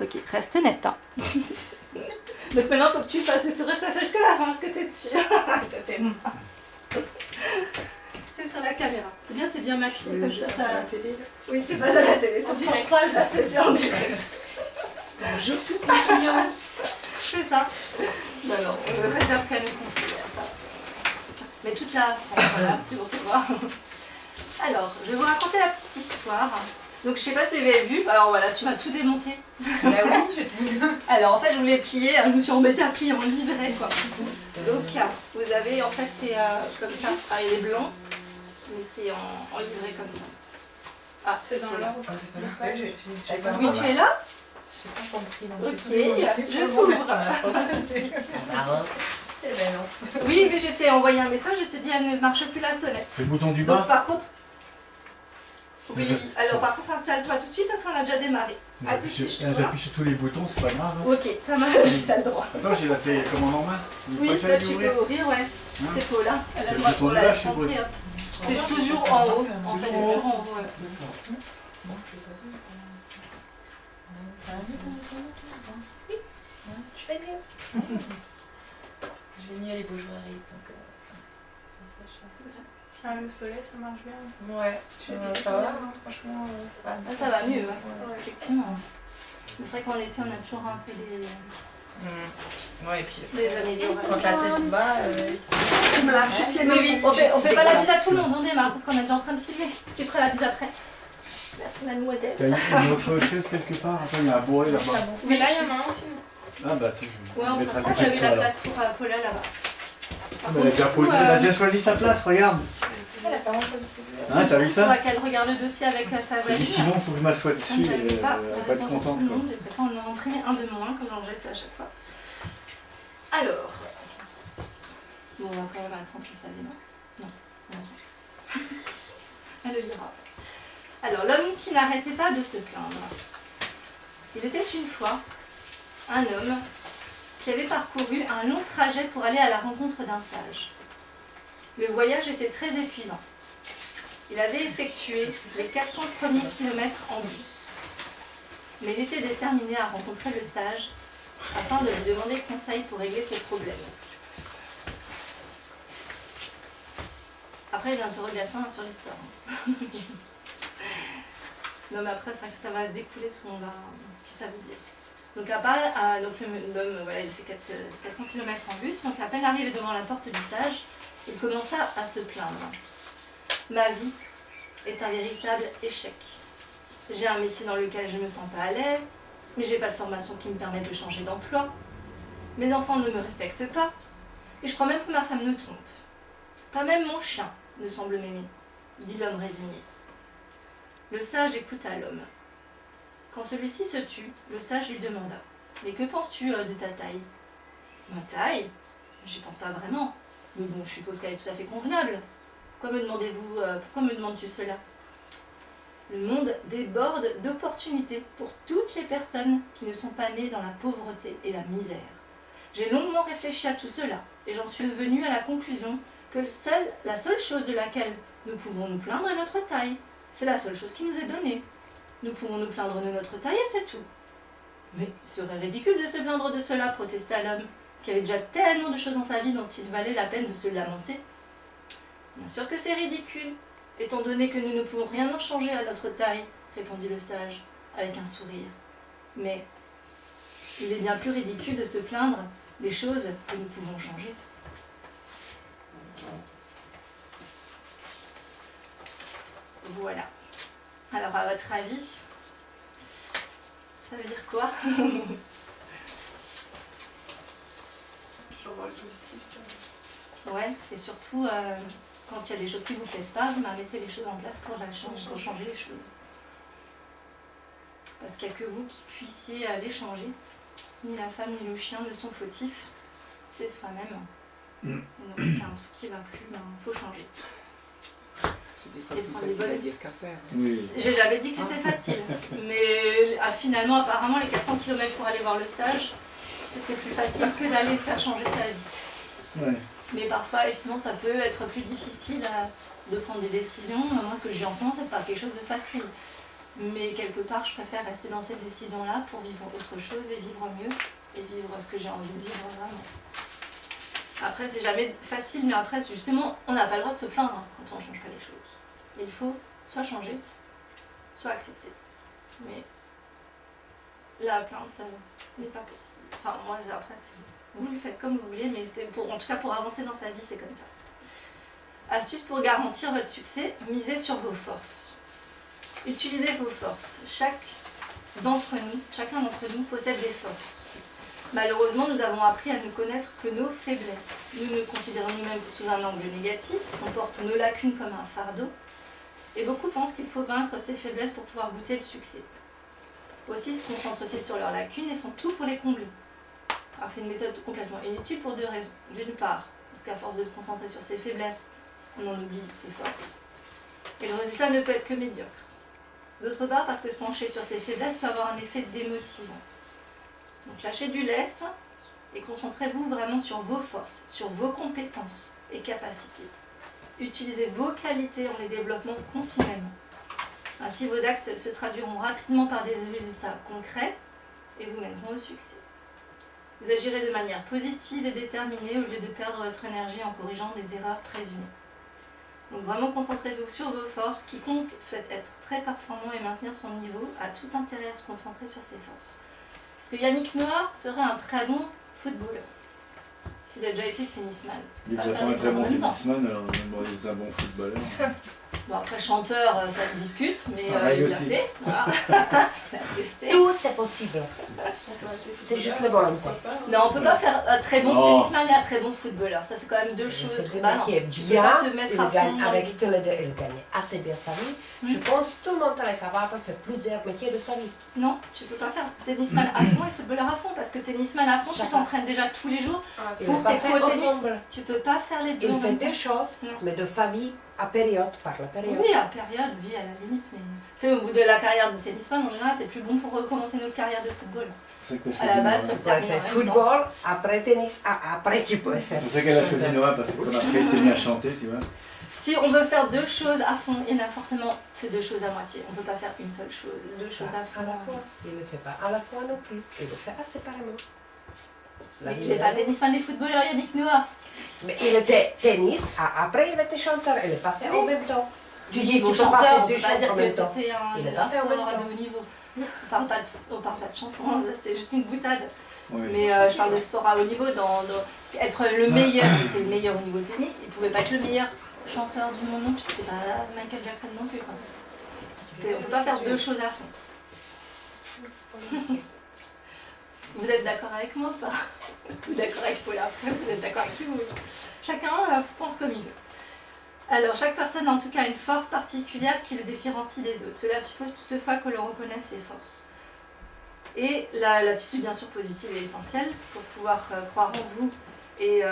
Ok, reste nette. Hein. Donc maintenant, il faut que tu fasses les sourires là jusqu'à la fin parce que t'es dessus. C'est sur la caméra. C'est bien, t'es bien maquillée comme ça. À la télé, là. Oui, tu passes à la télé. Sur France 3, là, c'est en direct. Bonjour tout le monde. C'est ça. Non, non, on réserve qu'à nos conseillers, ça. Mais toute la France, voilà, qui vont te voir. Alors, je vais vous raconter la petite histoire. Donc, je sais pas si vous avez vu. Alors voilà, tu m'as tout démonté. Bah oui, je t'ai Alors, en fait, je voulais plier. Je me suis embêtée à plier en livret, quoi. Donc, vous avez, en fait, c'est comme ça. Ah, il est blanc, mais c'est en livret comme ça. Ah, C'est dans l'ordre. Ah, c'est pas là. Ouais, j'ai pas Oui, tu es là? J'ai pas compris. Ok, je t'ouvre. Bravo. Eh ben non. Oui, mais je t'ai envoyé un message, je te dis, elle ne marche plus la sonnette. C'est le bouton du Donc, bas. par contre... Oui, oui. Alors, par contre, installe-toi tout de suite parce qu'on a déjà démarré. À tout de suite, je te vois. J'appuie sur tous les boutons, c'est pas grave. Hein. Ok, ça marche, t'as le droit. Attends, j'ai la télécommande en main. Oui, là, tu peux ouvrir, ouais. Hein C'est Paula. Elle a C'est le le droit bouton pour de la là, laisse je suppose. rentrer, hop. C'est toujours en haut. En fait, c'est toujours en haut, ouais. Je fais mieux. J'ai mis les beaux joueries, donc ça sèche. Ah, le soleil, ça marche bien. Ouais, ça va, hein, franchement, ça va. Ah, ça va mieux, ouais. Ouais. Effectivement. Mais c'est vrai qu'en été, on a toujours un peu Ouais, et puis les améliorations. quand la tête bat, Juste les Oui, on fait pas la bise à tout le monde, on démarre parce qu'on est déjà en train de filmer. Tu feras la bise après. Merci mademoiselle. T'as une autre chaise quelque part? Attends, il y a un bourré là-bas. mais là, il y en a un aussi. Ah bah attends, je Ouais, vais on mettre fait à ça, côté j'avais de toi la alors. place pour Paula là-bas. Par Elle a déjà contre, posé, elle a déjà choisi sa place, regarde. Elle a pas encore de Hein, t'as vu il faudra ça? qu'elle regarde le dossier avec sa J'ai voisine. dit Simon, faut que je m'assoie Comme dessus, j'avais elle pas va être contente tout le quoi. monde, je préfère en imprimer un de moins, comme j'en jette à chaque fois. Alors. Bon, on va quand même être rempli sa vie, non? Non. Elle le lira. Alors, l'homme qui n'arrêtait pas de se plaindre. Il était une fois un homme qui avait parcouru un long trajet pour aller à la rencontre d'un sage. Le voyage était très épuisant. Il avait effectué les 400 premiers kilomètres en bus. Mais il était déterminé à rencontrer le sage afin de lui demander conseil pour régler ses problèmes. Après, il y a d'interrogations sur l'histoire. Non, mais après, c'est vrai que ça va se découler ce que ça veut dire. Donc, l'homme, voilà, il fait 400 km en bus. Donc, à peine arrivé devant la porte du sage, il commença à se plaindre. Ma vie est un véritable échec. J'ai un métier dans lequel je ne me sens pas à l'aise, mais j'ai pas de formation qui me permette de changer d'emploi. Mes enfants ne me respectent pas, et je crois même que ma femme me trompe. Pas même mon chien ne semble m'aimer, dit l'homme résigné. Le sage écouta l'homme. Quand celui-ci se tut, le sage lui demanda « Mais que penses-tu de ta taille ?»« Ma taille ? J'y pense pas vraiment. Mais bon, je suppose qu'elle est tout à fait convenable. Pourquoi me demandes-tu cela ? Le monde déborde d'opportunités pour toutes les personnes qui ne sont pas nées dans la pauvreté et la misère. J'ai longuement réfléchi à tout cela et j'en suis venue à la conclusion que la seule chose de laquelle nous pouvons nous plaindre est notre taille. C'est la seule chose qui nous est donnée. Nous pouvons nous plaindre de notre taille et c'est tout. Mais il serait ridicule de se plaindre de cela, protesta l'homme, qui avait déjà tellement de choses dans sa vie dont il valait la peine de se lamenter. Bien sûr que c'est ridicule, étant donné que nous ne pouvons rien en changer à notre taille, répondit le sage, avec un sourire. Mais il est bien plus ridicule de se plaindre des choses que nous pouvons changer. Voilà. Alors, à votre avis, ça veut dire quoi? Toujours voir le positif. Ouais, et surtout, quand il y a des choses qui ne vous plaisent pas, vous mettez les choses en place pour changer les choses. Parce qu'il n'y a que vous qui puissiez les changer. Ni la femme ni le chien ne sont fautifs, c'est soi-même. Et donc, s'il y a un truc qui ne va plus, il faut changer. C'est des fois Et plus prendre facile des à bonnes- dire qu'à faire. Oui. J'ai jamais dit que c'était facile, mais finalement, apparemment, les 400 km pour aller voir le sage, c'était plus facile que d'aller faire changer sa vie. Ouais. Mais parfois, effectivement, ça peut être plus difficile de prendre des décisions. Moi, ce que je vis en ce moment, c'est pas quelque chose de facile. Mais quelque part, je préfère rester dans cette décision-là pour vivre autre chose et vivre mieux et vivre ce que j'ai envie de vivre vraiment. Après, c'est jamais facile, mais après, justement, on n'a pas le droit de se plaindre quand on ne change pas les choses. Et il faut soit changer, soit accepter. Mais la plainte n'est pas possible. Enfin, moi, après, vous le faites comme vous voulez, mais c'est pour, en tout cas, pour avancer dans sa vie, c'est comme ça. Astuce pour garantir votre succès, misez sur vos forces. Utilisez vos forces. Chacun d'entre nous possède des forces. Malheureusement, nous avons appris à ne connaître que nos faiblesses. Nous nous considérons nous-mêmes sous un angle négatif, on porte nos lacunes comme un fardeau, et beaucoup pensent qu'il faut vaincre ces faiblesses pour pouvoir goûter le succès. Aussi se concentrent-ils sur leurs lacunes et font tout pour les combler. Alors c'est une méthode complètement inutile pour deux raisons. D'une part, parce qu'à force de se concentrer sur ses faiblesses, on en oublie ses forces. Et le résultat ne peut être que médiocre. D'autre part, parce que se pencher sur ses faiblesses peut avoir un effet démotivant. Donc lâchez du lest et concentrez-vous vraiment sur vos forces, sur vos compétences et capacités. Utilisez vos qualités en les développant continuellement. Ainsi, vos actes se traduiront rapidement par des résultats concrets et vous mèneront au succès. Vous agirez de manière positive et déterminée au lieu de perdre votre énergie en corrigeant des erreurs présumées. Donc vraiment concentrez-vous sur vos forces. Quiconque souhaite être très performant et maintenir son niveau a tout intérêt à se concentrer sur ses forces. Parce que Yannick Noah serait un très bon footballeur, s'il a déjà été tennisman. Il est déjà pas un très bon tennisman, alors il est un bon footballeur. Bon, après chanteur, ça se discute, mais il il l'a aussi. fait. Voilà. Il a testé. Tout c'est possible. C'est juste le volonté. Non, on peut pas faire un très bon Non. tennisman et un très bon footballeur. Ça, c'est quand même deux choses. Bah non, Qui est tu peux bien, pas te mettre il à fond gagne, dans avec tous les deux, il gagne assez bien sa vie. Je pense que tout le monde est capable de faire plusieurs métiers de sa vie. Non, tu peux pas faire tennisman à fond et footballeur à fond, parce que tennisman à fond, tu t'entraînes déjà tous les jours Il pour ne pas tes faire pro tennis. ensemble. Tu peux pas faire les deux en Il fait même temps. des choses, Non. mais de sa vie à période, par la période. Oui, à période, oui, à la limite, mais c'est au bout de la carrière de tennisman, en général, t'es plus bon pour recommencer une autre carrière de football. C'est pour ça À que la t'as base, choisi ça Noah. se Tu peux termine en faire même temps. football, après tennis, après tu peux faire. C'est pour ça qu'elle a choisi Noah, parce que comme après il s'est mis à chanter, tu vois. Si on veut faire deux choses à fond, il y en a forcément ces deux choses à moitié. On peut pas faire une seule chose, deux choses à fond. À la fois. Il ne le fait pas à la fois non plus. Il le fait séparément. Mais il n'est pas tennisman et footballeur, Yannick Noah. Mais il était tennis, après il était chanteur, il n'est pas fait en même temps. Tu dis bon tu peux pas chanteur, faire on deux peut pas choses dire en que même temps. c'était Il a un fait en même sport temps. de haut niveau. On parle pas de chansons, là, c'était juste une boutade. Oui. Mais je parle de sport à haut niveau, être le meilleur, il était le meilleur au niveau tennis, il pouvait pas être le meilleur chanteur du monde non plus, c'était pas Michael Jackson non plus. Quoi. On peut pas faire deux choses à fond. Vous êtes d'accord avec moi ou pas? Vous êtes d'accord avec Paula? Vous êtes d'accord avec qui vous voulez? Chacun pense comme il veut. Alors, chaque personne a en tout cas une force particulière qui le différencie des autres. Cela suppose toutefois que l'on reconnaisse ses forces. Et l'attitude bien sûr positive est essentielle pour pouvoir croire en vous et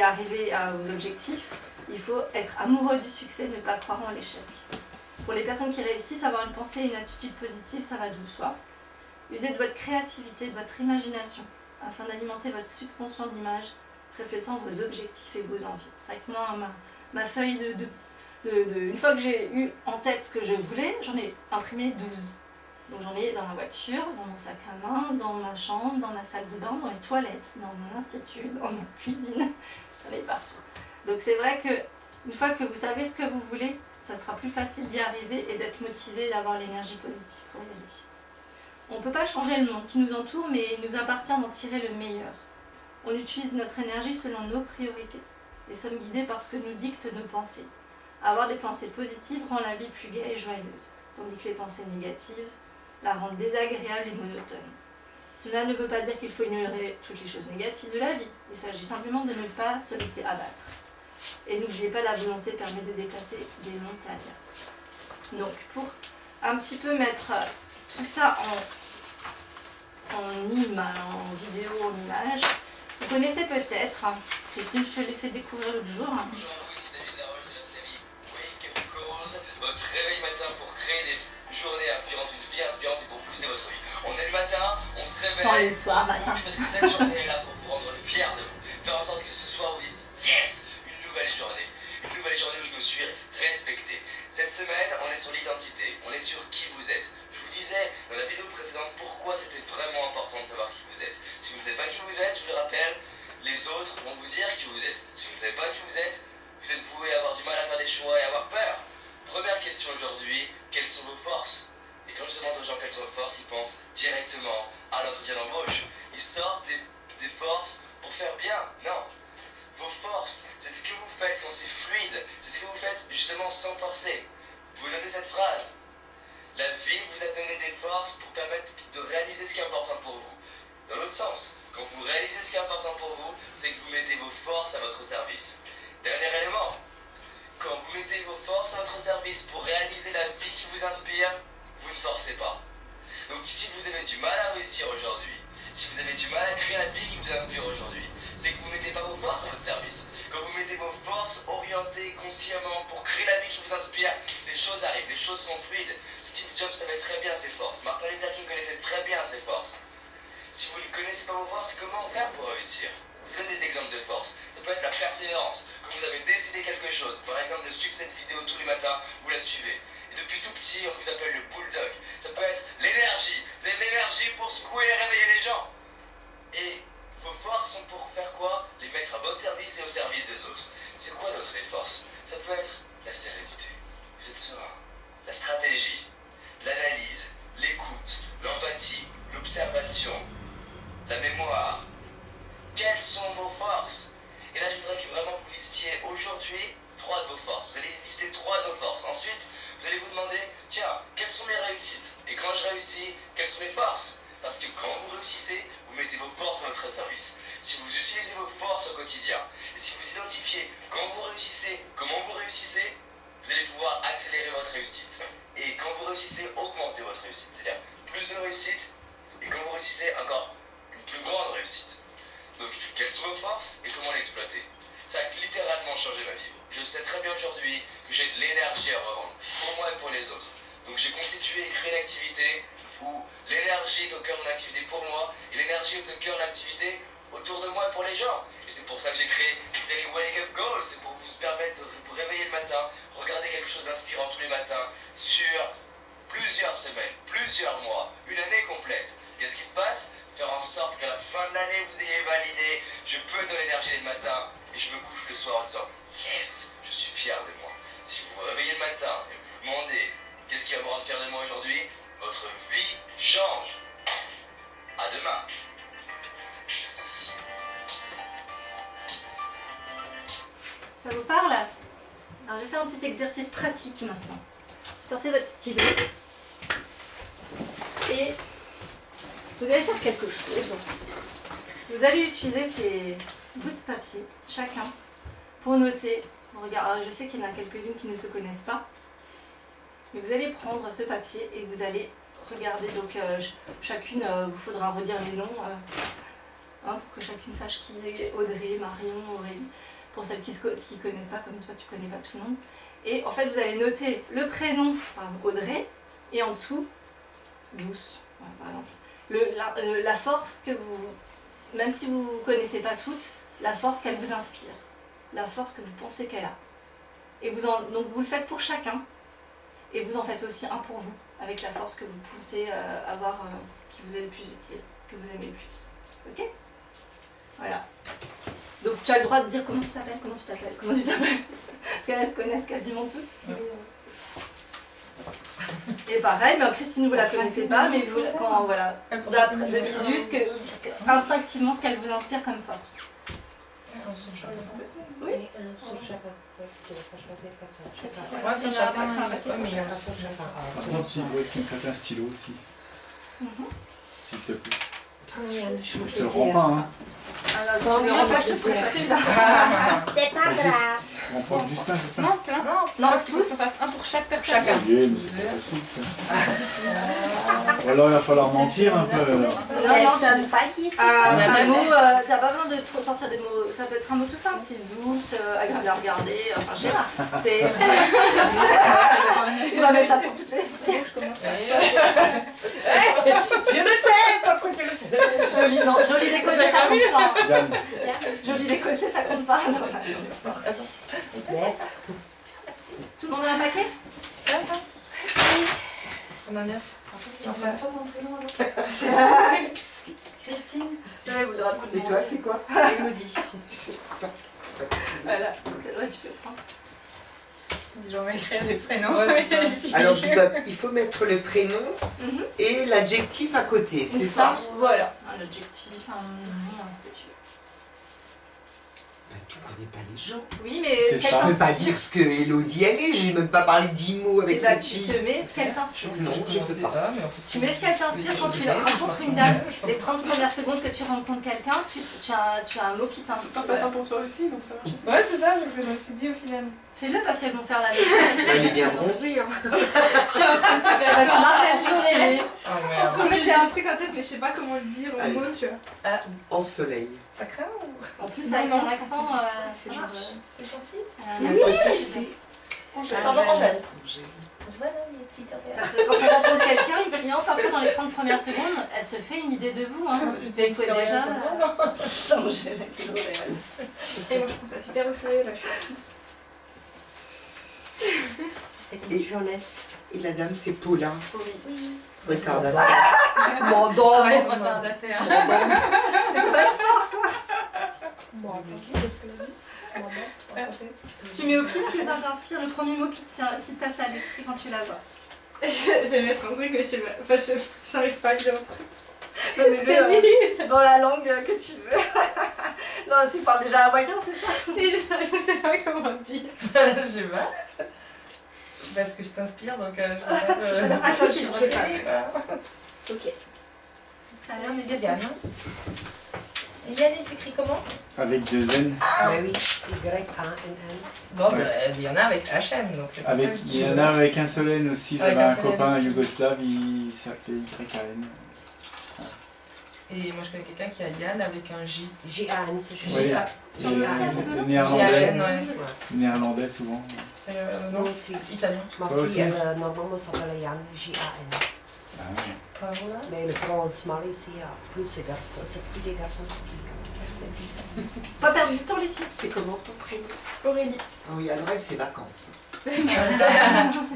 arriver à vos objectifs. Il faut être amoureux du succès, ne pas croire en l'échec. Pour les personnes qui réussissent, avoir une pensée et une attitude positive, ça va de soi. Usez de votre créativité, de votre imagination, afin d'alimenter votre subconscient d'images, reflétant vos objectifs et vos envies. C'est vrai que moi, ma feuille une fois que j'ai eu en tête ce que je voulais, j'en ai imprimé 12. Donc j'en ai dans la voiture, dans mon sac à main, dans ma chambre, dans ma salle de bain, dans les toilettes, dans mon institut, dans ma cuisine, j'en ai partout. Donc c'est vrai que une fois que vous savez ce que vous voulez, ça sera plus facile d'y arriver et d'être motivé, d'avoir l'énergie positive pour y aller. On ne peut pas changer le monde qui nous entoure, mais il nous appartient d'en tirer le meilleur. On utilise notre énergie selon nos priorités et sommes guidés par ce que nous dictent nos pensées. Avoir des pensées positives rend la vie plus gaie et joyeuse, tandis que les pensées négatives la rendent désagréable et monotone. Cela ne veut pas dire qu'il faut ignorer toutes les choses négatives de la vie. Il s'agit simplement de ne pas se laisser abattre. Et n'oubliez pas, la volonté permet de déplacer des montagnes. Donc, pour un petit peu mettre tout ça en vidéo, en image, vous connaissez peut-être, Christine, je te l'ai fait découvrir l'autre jour. Bonjour à vous, ici David Laroche de la série Wake Up Calls, votre réveil matin pour créer des journées inspirantes, une vie inspirante et pour pousser votre vie. On est le matin, on se réveille, Enfin, le soir, on se matin. bouge parce que cette journée est là pour vous rendre fiers de vous. Faire en sorte que ce soir vous dites yes, une nouvelle journée où je me suis respecté. Cette semaine, on est sur l'identité, on est sur qui vous êtes. disais dans la vidéo précédente pourquoi c'était vraiment important de savoir qui vous êtes. Si vous ne savez pas qui vous êtes, je vous le rappelle, les autres vont vous dire qui vous êtes. Si vous ne savez pas qui vous êtes voué à avoir du mal à faire des choix et à avoir peur. Première question aujourd'hui, quelles sont vos forces? Et quand je demande aux gens quelles sont vos forces, ils pensent directement à l'entretien d'embauche. Ils sortent des forces pour faire bien. Non. Vos forces, c'est ce que vous faites quand c'est fluide. C'est ce que vous faites justement sans forcer. Vous pouvez noter cette phrase. La vie vous a donné des forces pour permettre de réaliser ce qui est important pour vous. Dans l'autre sens, quand vous réalisez ce qui est important pour vous, c'est que vous mettez vos forces à votre service. Dernier élément, quand vous mettez vos forces à votre service pour réaliser la vie qui vous inspire, vous ne forcez pas. Donc si vous avez du mal à réussir aujourd'hui, si vous avez du mal à créer la vie qui vous inspire aujourd'hui, c'est que vous ne mettez pas vos forces à votre service. Quand vous mettez vos forces orientées consciemment pour créer la vie qui vous inspire, les choses arrivent, les choses sont fluides. Steve Jobs savait très bien ses forces, Martin Luther King connaissait très bien ses forces. Si vous ne connaissez pas vos forces, comment faire pour réussir? Je vous donne des exemples de force. Ça peut être la persévérance. Quand vous avez décidé quelque chose, par exemple de suivre cette vidéo tous les matins, vous la suivez. Et depuis tout petit, on vous appelle le bulldog. Ça peut être l'énergie. Vous avez l'énergie pour secouer et réveiller les gens. Et vos forces sont pour faire quoi? Les mettre à votre service et au service des autres. C'est quoi d'autre les forces? Ça peut être la sérénité. Vous êtes serein. La stratégie, l'analyse, l'écoute, l'empathie, l'observation, la mémoire. Quelles sont vos forces? Et là, je voudrais que vraiment vous listiez aujourd'hui 3 de vos forces. Vous allez lister 3 de vos forces. Ensuite, vous allez vous demander, tiens, quelles sont mes réussites? Et quand je réussis, quelles sont mes forces? Parce que quand vous réussissez, vous mettez vos forces à votre service. Si vous utilisez vos forces au quotidien, et si vous identifiez quand vous réussissez, comment vous réussissez, vous allez pouvoir accélérer votre réussite. Et quand vous réussissez, augmenter votre réussite. C'est-à-dire plus de réussite, et quand vous réussissez, encore une plus grande réussite. Donc, quelles sont vos forces et comment l'exploiter? Ça a littéralement changé ma vie. Je sais très bien aujourd'hui que j'ai de l'énergie à revendre, pour moi et pour les autres. Donc j'ai constitué et créé une activité où l'énergie est au cœur de mon activité pour moi, et l'énergie est au cœur de l'activité autour de moi et pour les gens. Et c'est pour ça que j'ai créé une série Wake Up Goals, c'est pour vous permettre de vous réveiller le matin, regarder quelque chose d'inspirant tous les matins, sur plusieurs semaines, plusieurs mois, une année complète. Qu'est-ce qui se passe? Faire en sorte qu'à la fin de l'année, vous ayez validé, je peux être de l'énergie le matin, et je me couche le soir en disant, yes, je suis fier de moi. Si vous vous réveillez le matin et vous vous demandez, qu'est-ce qui va me rendre fier de moi aujourd'hui? Votre vie change. À demain. Ça vous parle? Alors je vais faire un petit exercice pratique maintenant. Sortez votre stylo et vous allez faire quelque chose. Vous allez utiliser ces bouts de papier, chacun, pour noter. Regarde, je sais qu'il y en a quelques-unes qui ne se connaissent pas, mais vous allez prendre ce papier et vous allez regarder. Donc chacune, vous faudra redire les noms pour que chacune sache qui est Audrey, Marion, Aurélie. Pour celles qui ne connaissent pas, comme toi tu connais pas tout le monde. Et en fait vous allez noter le prénom, Audrey, et en dessous, Douce, par exemple. La force que vous, même si vous ne connaissez pas toutes, la force qu'elle vous inspire, la force que vous pensez qu'elle a. Et donc vous le faites pour chacun, et vous en faites aussi un pour vous, avec la force que vous pensez avoir, qui vous est le plus utile, que vous aimez le plus. Ok? Voilà. Donc tu as le droit de dire comment tu t'appelles, parce qu'elles se connaissent quasiment toutes. Et pareil, mais Christine, vous la connaissez pas, mais vous, quand voilà, de visu, instinctivement ce qu'elle vous inspire comme force. Oui. Moi, c'est chacun. Par contre, si tu me prêtes un stylo aussi. S'il te plaît. Je te le rends pas, hein. Alors, tu me rends pas, je te prête celui-là. C'est pas grave. On prend Justin, c'est ça? Non, plein. Non, Parce qu'il faut tous. qu'on fasse un pour chaque personne. Chacun. Oui, mais c'est pas facile, ça. Ou alors il va falloir mentir un peu. Alors. Elles sont pas ici. Un mot, t'as pas besoin de sortir des mots, ça peut être un mot tout simple, c'est douce, agréable à regarder, enfin je sais pas. C'est. Il va mettre ça pour toutes les. Je le fais, pas quoi qu'elle le fait. Joli décolleté, ça compte pas. Yann, Joli décolleté, ça compte pas. Tout le monde a un paquet? On a 9. rapidement. Et toi, c'est quoi? Elodie. Voilà, ouais, tu peux prendre. On va écrire les prénoms. Ouais, c'est ça. Alors, il faut mettre le prénom Mhm. et l'adjectif à côté, c'est Une ça? force, voilà, un objectif, un nom, ce que tu veux. Bah, tu connais pas les gens. Oui, mais C'est ce qu'elle ça. Je peux pas t'inspire. dire ce que Elodie elle est, j'ai même pas parlé 10 mots Et avec bah, cette tu fille. te mets ce qu'elle t'inspire. Non, je peux pas. Tu mets ce qu'elle t'inspire quand tu rencontres une dame. Les 30 premières secondes que tu rencontres quelqu'un, tu as un mot qui T'en t'inspire. passes un pour toi aussi, donc ça marche. Ouais, c'est ça, c'est ce que je me suis dit au final. Fais-le parce qu'elles vont faire la même. Elle est bien bronzée, hein. Je suis en train de te faire la marche sur les. Oh En fait, j'ai un truc en tête, mais je sais pas comment le dire en Allez. mots, tu vois. En soleil. Ça craint ou En plus, avec son accent, c'est genre. c'est gentil? C'est Pardon, Angèle. Angèle. C'est vrai, non, il est petit Parce que quand on rencontre quelqu'un, une cliente, parfois dans les 30 premières secondes, elle se fait une idée de vous. Hein. Je t'ai Vous pouvez déjà. Angèle avec L'Oréal. Et moi, je prends ça super au sérieux, là. Et jeunesse. Et la dame, c'est Paula. Oui. Retardataire. Mon don. Ouais, retardataire. C'est pas fort ça. Tu mets au pif ce que ça t'inspire, le premier mot qui te passe à l'esprit quand tu la vois. Je vais mettre un truc, mais je sais pas. Enfin, j'arrive pas à dire un truc. Non, mais dans la langue que tu veux. Non, tu parles déjà hawaïen, c'est ça? Et je sais pas comment dire. Je sais pas. Je sais pas ce que je t'inspire, donc je sais pas. Attends, je sais pas. Ok. Ça a l'air méga Yann. bien. Et Yann, il s'écrit comment? Avec 2 N. Oui, Y-A-N-N. Bon, Ouais. bah, il y en a avec HN, donc c'est pour ça que Il y en a avec un seul N aussi. Avec J'avais un un seul N copain aussi. yougoslave, il s'appelait YKN. Et moi, je connais quelqu'un qui a Yann avec un J. G-A-N, c'est Oui. J-A. Tu en veux aussi un peu de Les l'eau? néerlandais. J-A-N, ouais. Néerlandais souvent. C'est Non, non, c'est... italien. Ma Toi aussi. fille, normalement, s'appelle Yann, J-A-N. Ah, Voilà. Mais le prononcement ici, plus c'est garçon, c'est plus des garçons, c'est filles. Pas perdre du temps, les filles. C'est comment ton prénom? Aurélie. Ah oui, alors elle, c'est vacances.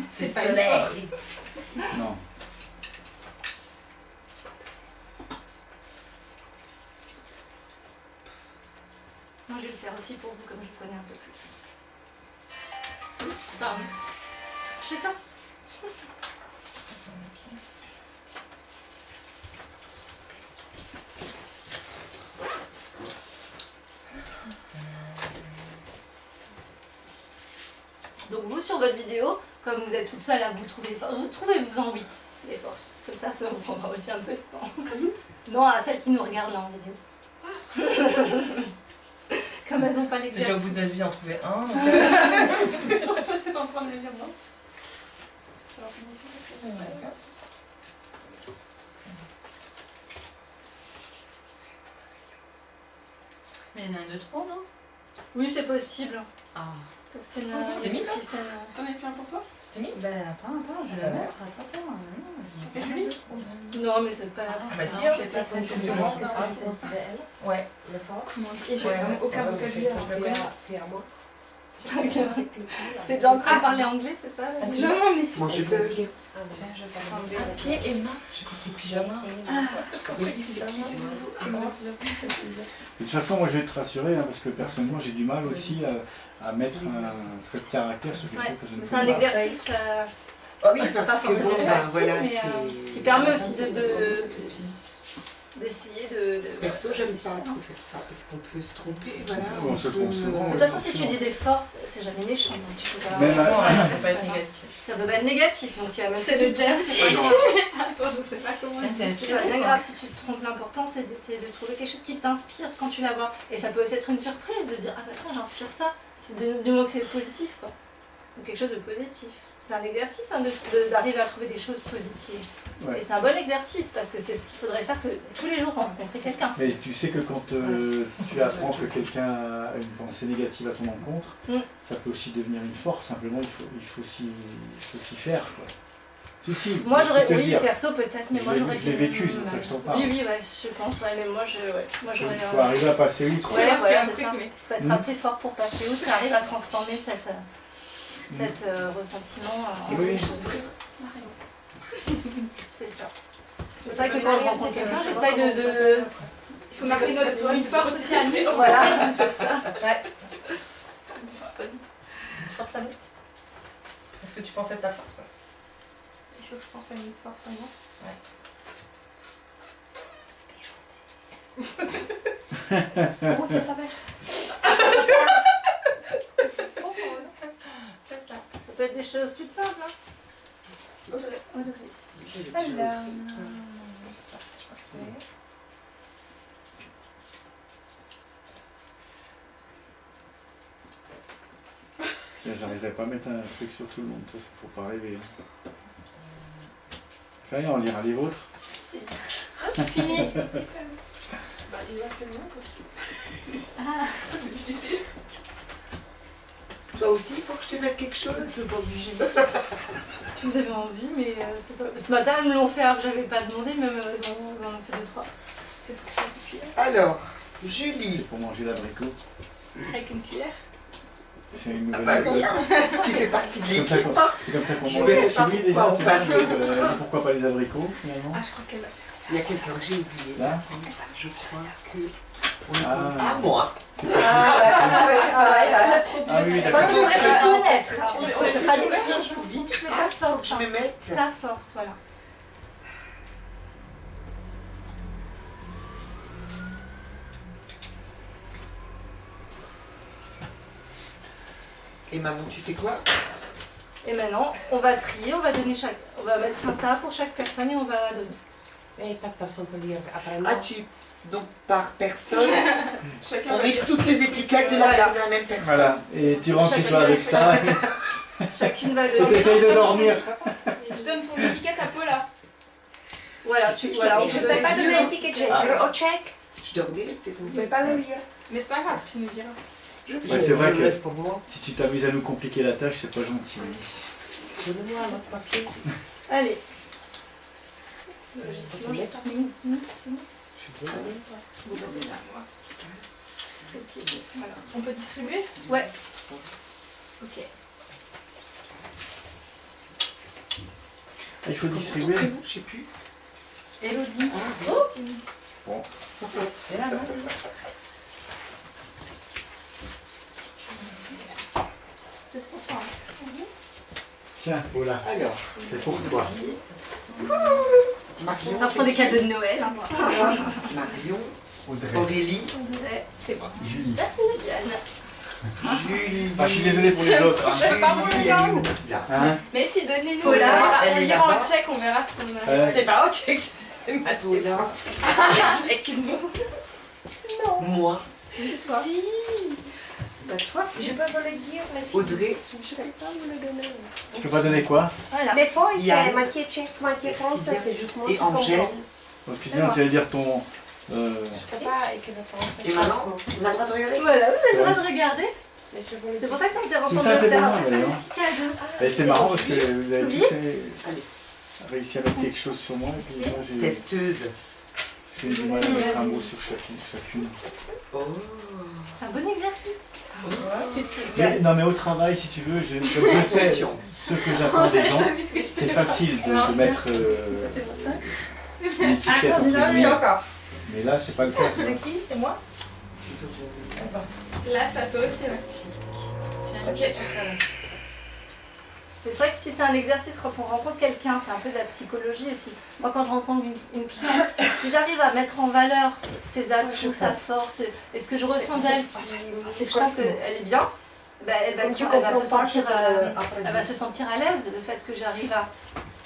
C'est pas une soleil. non. Moi, je vais le faire aussi pour vous, comme je vous connais un peu plus. Oups, pardon. Je t'en. Donc vous, sur votre vidéo, comme vous êtes toute seule à vous trouver, vous trouvez-vous en 8, les forces. Comme ça vous prendra aussi un peu de temps. Non, à celles qui nous regardent là en vidéo. Comme elles n'ont pas C'est l'exercice. déjà au bout de notre vie en trouver un. C'est pour ça que t'es en train de me dire non. C'est leur punition, je pense. Mais il y en a un de trop, non? Oui, c'est possible. Ah. Parce qu'il y en Oh, a t'es mis, des là petits fans, T'en as fait un pour toi? C'était mis? Ben attends, je vais la mettre. Attends. Et Julie? Non, mais c'est pas grave. Ah bah si, Non, hein, c'est pas c'est faux. c'est moi. Ah, c'est elle, Ouais. le fort. Et j'ai vraiment aucun vocabulaire. Je le connais. Puis à moi. T'es déjà en train de parler anglais, c'est ça? Non, mais. Moi, j'ai peur. Pied et main. J'ai compris pyjama. Oui, c'est qui C'est moi. De toute façon, moi je vais te rassurer, hein, parce que personnellement j'ai du mal aussi à mettre un trait de caractère sur quelque Ouais, chose que je ne mais c'est un connais pas. exercice Ah oui, Parce que forcément bon, ben facile, voilà, mais, c'est... qui permet aussi d'essayer de... Perso, j'aime pas trop faire ça, parce qu'on peut se tromper, voilà. On se trompe souvent, De ouais. toute façon, si tu dis des forces, c'est jamais méchant. Donc tu peux pas... Même Non, à- ça peut pas être négatif. Ça peut pas être négatif, donc même C'est si le tu te jam, trompes, c'est c'est pas pas grave. Attends, je sais pas comment Ah, dire. t'es C'est pas bien grave si tu te trompes, l'important c'est d'essayer de trouver quelque chose qui t'inspire quand tu la vois. Et ça peut aussi être une surprise de dire ah bah tiens j'inspire ça, du moment que c'est positif quoi. Ou quelque chose de positif. C'est un exercice hein, d'arriver à trouver des choses positives. Ouais. Et c'est un bon exercice parce que c'est ce qu'il faudrait faire que tous les jours quand vous rencontrez quelqu'un. Mais tu sais que quand tu apprends que quelqu'un a une pensée négative à ton encontre, ça peut aussi devenir une force, simplement il faut s'y faire. Quoi. Si, Moi je j'aurais, peux te le oui dire. perso peut-être, mais Je moi l'ai- j'aurais je l'ai vécu, c'est pour ça que je t'en parle. Oui, oui, ouais, je pense, ouais, mais moi j'aurais... Il faut arriver à passer outre. Ouais, voilà, un c'est truc, ça. mais- Faut être assez fort pour passer outre, arriver à transformer cet ressentiment en C'est Oui. quelque chose d'autre. C'est ça. C'est vrai que quand je rencontre quelqu'un, j'essaye de... faut marquer une force aussi à nous. Voilà, c'est ça. Ouais. Une force à nous. Force à nous. Est-ce que tu pensais de ta force, quoi? Il faut que je pense à une force en moi. Comment tu savais? Fais ça. Ça peut être des choses toutes simples. Hein. Audrey. Alors, je crois que J'arriverai pas à mettre un truc sur tout le monde, ça faut pas rêver. Enfin, rien, on lira les vôtres. Fini. Bah, il va faire le mien, quoi. Ah. C'est difficile. Toi aussi, il faut que je te mette quelque chose. C'est pas obligé. Si vous avez envie, mais c'est pas... Ce matin, ils me l'ont fait alors que j'avais pas demandé, même ils en ont fait 2-3. C'est pour faire une cuillère. Alors, C'est Julie. pour manger l'abricot. Avec une cuillère. C'est une Ah nouvelle bah oui, méthode. tu fais partie de C'est comme ça l'équipe. qu'on- c'est comme ça qu'on Je mange. verrai Chez pas lui, pourquoi déjà, on tu passe vois, l'autre. pourquoi pas les abricots finalement? Ah, je crois qu'elle va faire. Il y a quelqu'un que j'ai oublié. Là. Je crois que... Ah. Ah, moi. Ah ouais, là. Ah oui, Toi, d'accord. tu devrais te connaître. On est T'as tous pas sur la d'exigence. Tu mets ta Faut que force. je hein. me mette. Ta force, voilà. Et maintenant, tu fais quoi? Et maintenant, on va trier, on va donner chaque... On va mettre un tas pour chaque personne et on va donner. Mais pas de personne peut lire après moi. Ah, tu... Donc, par personne, Chacun on va met dire toutes les étiquettes de la même personne. Voilà, et tu rentres chez toi avec ça. Chacune va Tu donner. essayes de dormir. Je donne son étiquette à Paula. Voilà, tu... Voilà, on Et je peut peux pas donner. donner l'étiquette, Ah. au check. Je dormirai peut-être. Je peux pas le lire. Mais c'est pas grave, tu nous diras. Ouais, c'est vrai Je que- laisse pour moi. Si tu t'amuses à nous compliquer la tâche, c'est pas gentil. Je le vois, votre papier. Allez. Ça se met. Je suis désolée. Bon, bah, c'est ça, moi. Ok, voilà. On peut distribuer? Ouais. Ok. Ah, il faut Comment ton distribuer. prénom, je sais plus. Elodie. Ah, oui. Bon. Ça se fait là, non? C'est pour toi. Tiens, voilà, Alors, c'est pour toi. Marion, On prend des cadeaux de Noël. Hein. Marion, Audrey. Aurélie, Ouais, c'est bon. Julie. Yann. Julie. Ah, je suis désolé pour les autres. Hein. Julie, elle est où là? Hein? Mais si, donnez-nous. Paula, elle on est ira là-bas. en check, on verra ce qu'on a. Ouais. C'est pas au check, c'est ma Paula, Excuse-moi. moi, Si. Bah toi. Je peux pas le dire, mais Audrey, je peux pas vous le donner. Tu peux pas donner quoi? Voilà. Mais fois, Yann. c'est moitié tchèque, moitié français, c'est juste moi et qui comprends. Angèle. Parce que sinon, tu vas dire ton. Je peux pas écrire le français. Et maintenant, on a le droit de regarder? Voilà, vous avez le droit de regarder. Mais je veux le C'est dire. pour ça que ça me Tout ressemble ça, à c'est faire pour un moi, d'ailleurs. petit cadeau. Et c'est marrant parce que vous avez Oui. tous Allez. réussi à mettre quelque chose sur moi. Et puis moi, Testeuse. j'ai du mal à mettre un mot sur chacune. Oh. C'est un bon exercice. Tu te suis. Non, mais au travail, si tu veux, je sais Attention. ce que j'attends des gens. C'est facile de mettre C'est pour ça. une étiquette. entre Oui, guillemets. encore. Mais là, c'est pas le cas. tu vois. C'est qui? C'est moi? Là, ça peut aussi, ouais. Ok. C'est vrai que si c'est un exercice, quand on rencontre quelqu'un, c'est un peu de la psychologie aussi. Moi, quand je rencontre une cliente, si j'arrive à mettre en valeur ses atouts, sa force, et ce que je ressens d'elle, je sens qu'elle est bien, ben, elle va se sentir à l'aise. Le fait que j'arrive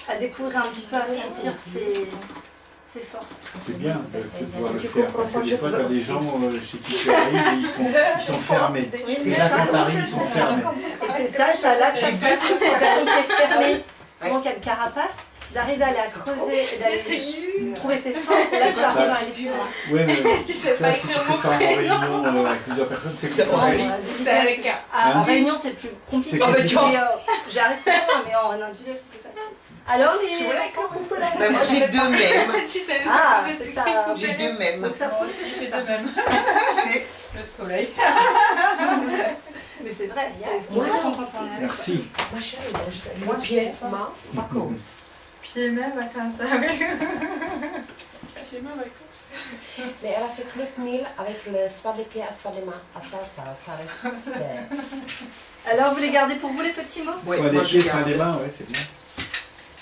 à découvrir un petit peu, à sentir ses forces. C'est bien de pouvoir le faire parce que des fois, tu as des gens chez qui tu arrives et ils sont fermés. Oui, Et là, quand t'arrives, ils sont fermés. Et c'est ça là que j'ai deux trucs. La personne qui est fermée, souvent qui a une carapace, d'arriver à la creuser et d'aller trouver ses forces, et là tu arrives à aller plus loin. Oui, mais Tu sais tu vois, pas si tu écrire fais mon ça en réunion avec plusieurs personnes, c'est compliqué. C'est avec un Hein? En réunion, c'est plus compliqué. C'est compliqué. Mais, j'arrive plus loin, mais en individuel, c'est plus facile. Alors, les. Ben, moi, j'ai deux mêmes. Tu sais Ah, pas c'est ça. J'ai deux mêmes. Donc ça prouve que J'ai c'est ça. deux mêmes. C'est Le soleil. Mais c'est vrai, c'est ce qu'on ressent quand on est avec. Merci. Ma chérie, moi, Pierre, ma cause. Puis même vacances avec. Puis même vacances. Mais elle a fait club 1000 avec le spa des pieds à spa des mains. Ah ça reste. c'est- Alors vous les gardez pour vous les petits mots? Ouais, Soit des moi, je pieds, soit garde. des mains, ouais, c'est bien.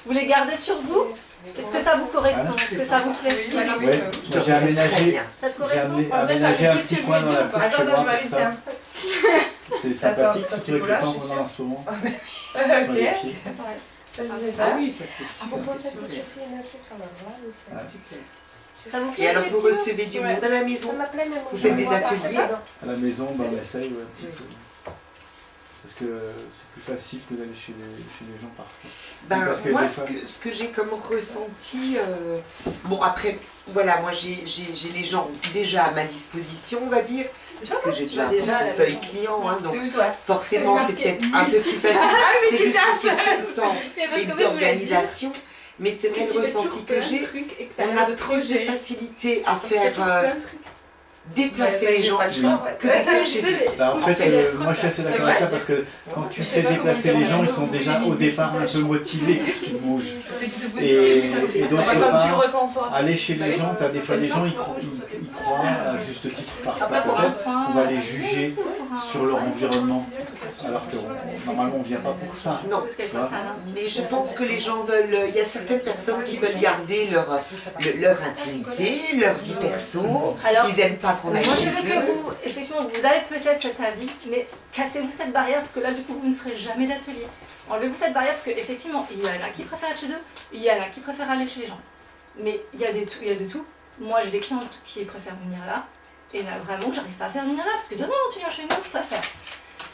Vous les gardez sur vous? Est-ce que ça vous correspond? Ah, Est-ce que ça vous plaît? Oui, Steve? oui, Ouais, oui. moi, Je te j'ai reconnais très aménagé, bien. Ça te j'ai correspond? aménagé un Qu'est-ce petit que coin vous dans voulez la dire ou couche pas? chez Attends, moi, je m'invite, comme ça. tiens. C'est sympathique, ça, tu c'est peux beau là, le je suis pendant un moment. Ok. Sur les pieds. Ça, je sais Ah pas. oui, ça c'est Ah, sûr, vous c'est pensez sûr. que je suis énergique alors là, oui, c'est Ouais. Super. Ça vous plaît? Et alors les vous petits mots? recevez du Ouais. monde à la Ça maison? m'appelait même. Vous faites des ateliers? À la maison, ben, on essaye, ouais, un petit peu. Parce que c'est plus facile que d'aller chez les gens parfois. Ben, Parce que moi, des ce fois- que j'ai comme ressenti, bon après, voilà, moi j'ai les gens déjà à ma disposition, on va dire, puisque j'ai déjà un déjà à la portefeuille maison. client, hein, donc C'est où toi? forcément c'est marqué peut-être un peu plus facile. Ah oui, C'est tu juste une caches. question de temps Mais parce et qu'en fait, je me l'ai dit. d'organisation, mais c'est vrai le ressenti que j'ai, on a plus de facilité à faire déplacer les gens que de faire chez eux. Bah, en fait, moi je suis assez C'est d'accord avec vrai ça parce que quand tu Je sais fais pas comment déplacer dire, les on gens, a ils sont beaucoup déjà de au départ un tâches. peu motivés parce qu'ils bougent. C'est plutôt Et positif. d'autre Enfin, comme tu le part, ressens toi. aller chez les gens, t'as des fois des gens, ils croient à juste titre parfois peut-être qu'on va les juger sur leur environnement. Alors que normalement on vient pas pour ça. Non, Parce qu'elle croit que c'est un institut. mais je pense que les gens veulent, il y a certaines personnes qui veulent garder leur intimité, leur vie perso, Alors, ils n'aiment pas qu'on aille moi je chez veux que eux. vous, effectivement, vous avez peut-être cet avis, mais cassez-vous cette barrière parce que là du coup vous ne ferez jamais d'atelier. Enlevez-vous cette barrière parce qu'effectivement, il y en a qui préfèrent être chez eux, il y en a qui préfèrent aller chez les gens. Mais il y a de tout. Moi j'ai des clients qui préfèrent venir là, et il y en a vraiment que j'arrive pas à faire venir là parce que dire non, tu viens chez nous, je préfère.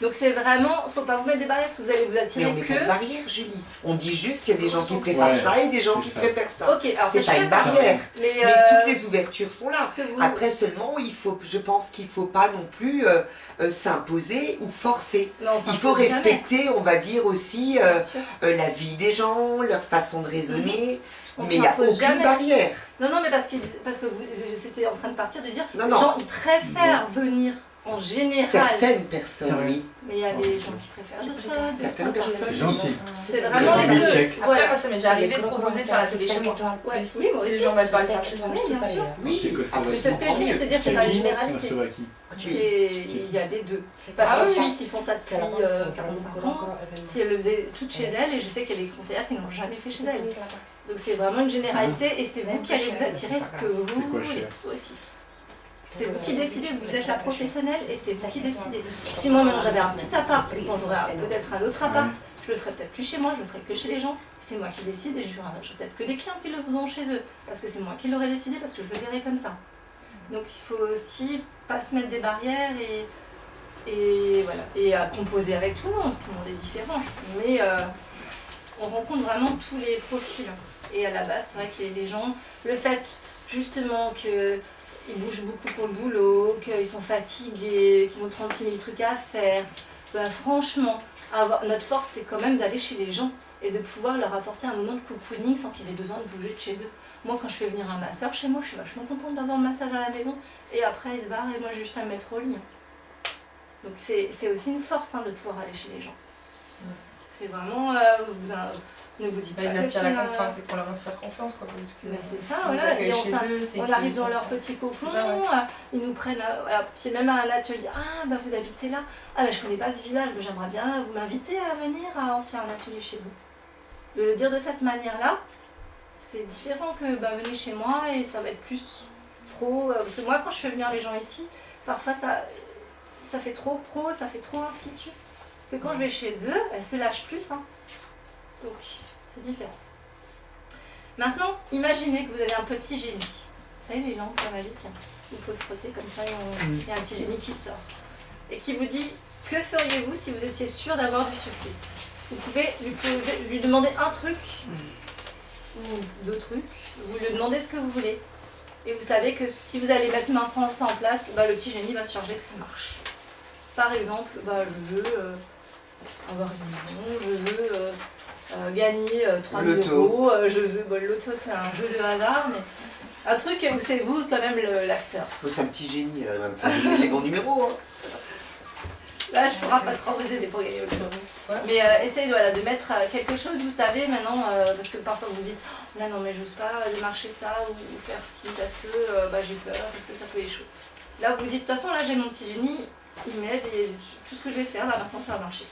Donc c'est vraiment, faut pas vous mettre des barrières parce que vous allez vous Mais attirer on met pas de que. barrière, Julie. On dit juste qu'il y a des gens qui préfèrent Ouais, ça et des gens c'est qui ça. préfèrent ça. Ok, alors C'est pas chouette, une barrière. Mais, Mais toutes les ouvertures sont là. parce que vous- Après seulement, je pense qu'il ne faut pas non plus s'imposer ou forcer. Non, on Il faut s'impose jamais, respecter, on va dire aussi, bien sûr. la vie des gens, leur façon de raisonner, On mais il n'y a s'impose aucune jamais. barrière. Non, mais parce que vous, c'était en train de partir de dire, Non, les non. gens ils préfèrent venir en général, Certaines personnes, C'est vrai. oui. mais il y a des gens qui préfèrent d'autres. Certaines personnes, C'est gentil. C'est vraiment Le les deux. check. Après, Voilà. moi, ça m'est déjà arrivé de proposer de faire l'atelier chez moi. Ouais, oui, Si moi les aussi. gens veulent pas le faire chez eux. Oui, bien sûr. Oui, C'est que ça après, Mais c'est ce que je dis, c'est-à-dire que c'est pas une généralité. Slovaquie. Il y a des deux. Parce Ah qu'en oui. Suisse, ils font ça depuis 45 ans. Si elles le faisaient toutes chez elles, et je sais qu'il y a des conseillères qui n'ont jamais fait chez elles. Donc c'est vraiment une généralité et c'est vous qui allez vous attirer ce que vous C'est quoi, voulez cher aussi. C'est vous qui décidez, vous êtes la professionnelle et c'est vous qui décidez. Si moi maintenant j'avais un petit appart, quand j'aurais peut-être un autre appart, je le ferais peut-être plus chez moi, je le ferais que chez les gens. C'est moi qui décide et je peut-être que des clients qui le feront chez eux. Parce que c'est moi qui l'aurais décidé, parce que je le verrai comme ça. Donc il faut aussi pas se mettre des barrières et voilà. Et à composer avec tout le monde est différent. Mais on rencontre vraiment tous les profils. Et à la base, c'est vrai que les gens, le fait justement qu'ils bougent beaucoup pour le boulot, qu'ils sont fatigués, qu'ils ont 36 000 trucs à faire, bah franchement, notre force c'est quand même d'aller chez les gens et de pouvoir leur apporter un moment de cocooning sans qu'ils aient besoin de bouger de chez eux. Moi quand je fais venir un masseur chez moi, je suis vachement contente d'avoir un massage à la maison et après il se barre et moi j'ai juste à me mettre au lit. Donc c'est aussi une force de pouvoir aller chez les gens. C'est vraiment, ne vous dites Bah, pas ils que aspirent c'est la confiance, c'est qu'on leur inspire confiance quoi. Parce que bah, c'est ça, si voilà. vous accueillez Et chez eux, c'est on qu'ils arrive dans sont- leur petit cocon, C'est ça, ouais. ils nous prennent, puis même à un atelier, ah bah vous habitez là, ah bah je connais pas ce village, mais j'aimerais bien vous m'inviter à venir à faire un atelier chez vous. De le dire de cette manière-là, c'est différent que bah venez chez moi et ça va être plus pro, parce que moi quand je fais venir les gens ici, parfois ça fait trop pro, ça fait trop institut, que quand je vais chez eux, elles se lâchent plus, hein. Donc c'est différent. Maintenant, imaginez que vous avez un petit génie. Vous savez, les lampes magiques, vous pouvez frotter comme ça et il y a un petit génie qui sort. Et qui vous dit, que feriez-vous si vous étiez sûr d'avoir du succès? Vous pouvez lui demander un truc, ou deux trucs, vous lui demandez ce que vous voulez. Et vous savez que si vous allez mettre maintenant ça en place, bah, le petit génie va se charger que ça marche. Par exemple, bah, je veux avoir une maison, je veux gagner 3 000 Loto. €, je veux, bon, le loto c'est un jeu de hasard, mais un truc où c'est vous quand même l'acteur. C'est un petit génie, elle va me faire les bons numéros. Hein. Là, je ne pourrai pas trop vous aider pour gagner au loto. Mais essayez de mettre quelque chose, vous savez, maintenant, parce que parfois vous dites, oh, là non, mais j'ose pas démarcher ça ou faire ci parce que j'ai peur, parce que ça peut échouer. Là, vous dites, de toute façon, là, j'ai mon petit génie, il m'aide et tout ce que je vais faire, là, maintenant, ça va marcher.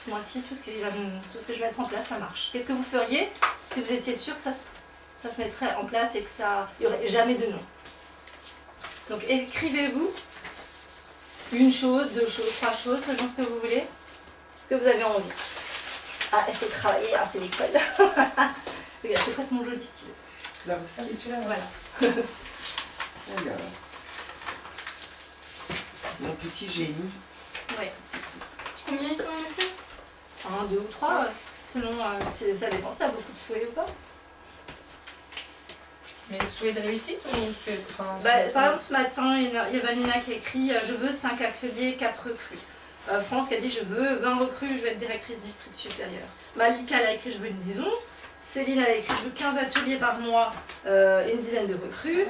Ce mois-ci, tout ce que je vais mettre en place, ça marche. Qu'est-ce que vous feriez si vous étiez sûr que ça se mettrait en place et que il n'y aurait jamais de non? Donc, écrivez-vous une chose, 2 choses, 3 choses, selon ce que vous voulez, ce que vous avez envie. Ah, il faut travailler, c'est l'école. Regarde, je prête mon joli style. Là aussi. C'est celui-là, Voilà. Alors, mon petit génie. Ouais. Combien il faut en mettre? 1, 2 ou 3, selon, ça dépend si t'as beaucoup de souhaits ou pas. Mais souhait de réussite ou souhait de... Par exemple, ce matin, il y a Vanina qui a écrit « Je veux 5 ateliers, 4 recrues ». France qui a dit « Je veux 20 recrues, je veux être directrice district supérieur ». Malika elle a écrit « Je veux une maison ». Céline elle a écrit « Je veux 15 ateliers par mois et une dizaine de recrues ».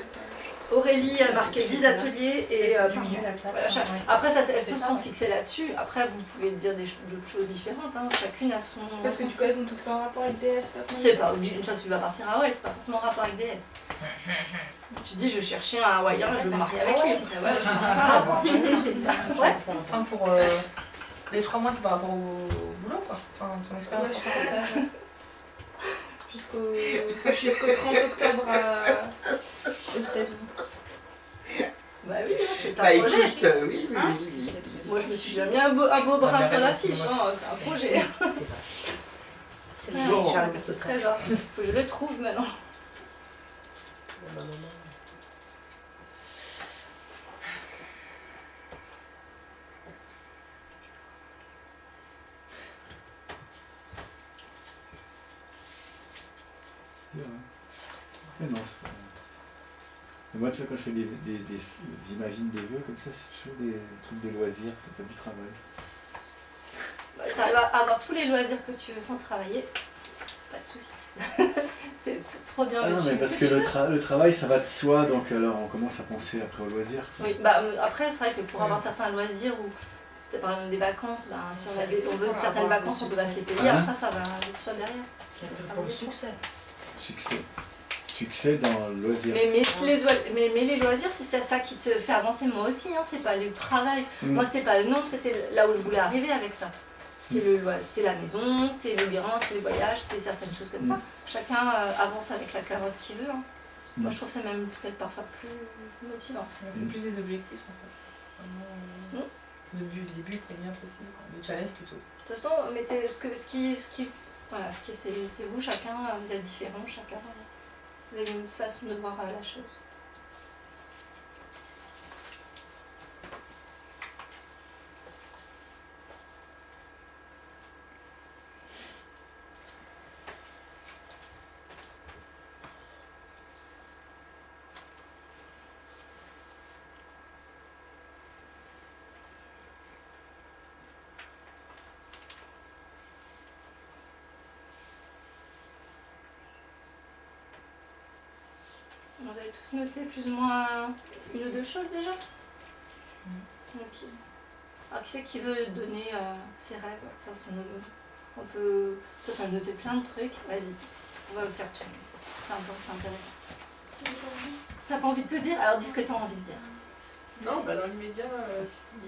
Aurélie a marqué 10 ateliers et par mois. Voilà, après, elles se sont fixées là-dessus. Après, vous pouvez dire d'autres choses différentes. Hein. Chacune a son... Parce que du coup, elles ont toutes fait un rapport avec DS. C'est pas obligé. Une chose, tu vas partir à Hawaï, c'est pas forcément en rapport avec DS. Tu dis, je cherchais un Hawaïen, je veux me marier avec lui. Après, ouais, je dis ça. Ouais, enfin pour les 3 mois, c'est par rapport au boulot, quoi. Enfin, ton expérience. Ouais, je fais un stage. Jusqu'au 30 octobre aux États-Unis. Bah oui, c'est un projet. Écoute, oui. Moi, je me suis déjà mis un beau brin sur l'affiche. Hein. C'est un projet. C'est Bon. le Trésor. Faut que je le trouve maintenant. Mais non, c'est pas... Mais moi, tu vois, quand je fais j'imagine des vœux comme ça, c'est toujours des trucs de loisirs, c'est pas du travail. Tu arrives à avoir tous les loisirs que tu veux sans travailler, pas de soucis. C'est trop bien. Ah non, mais parce que le travail, ça va de soi, donc alors on commence à penser après au loisir. Oui, après, c'est vrai que pour avoir certains loisirs ou c'est par exemple des vacances, si on veut certaines vacances, on peut pas se les payer, après ça va aller de soi derrière. C'est pour le succès. Succès dans le loisir. Mais les loisirs, c'est ça qui te fait avancer. Moi aussi, hein, c'est pas le travail. Moi, c'était pas le nom, c'était là où je voulais arriver avec ça. C'était la maison, c'était le bien, c'était le voyage, c'était certaines choses comme ça. Chacun avance avec la carotte qu'il veut. Hein. Moi, je trouve ça même peut-être parfois plus motivant. C'est plus des objectifs, en fait. Vraiment, le début est bien précis, le challenge plutôt. De toute façon, mettez c'est vous, chacun, vous êtes différents, chacun. Vous avez une autre façon de voir la chose. Vous avez tous noté plus ou moins 1 ou 2 choses déjà. Ok. Alors qui c'est qui veut donner ses rêves, enfin son neveu? On peut... Toi t'as noté plein de trucs, vas-y dis. On va le faire tout. C'est intéressant. T'as pas envie de te dire? Alors dis ce que t'as envie de dire. Non, dans l'immédiat, si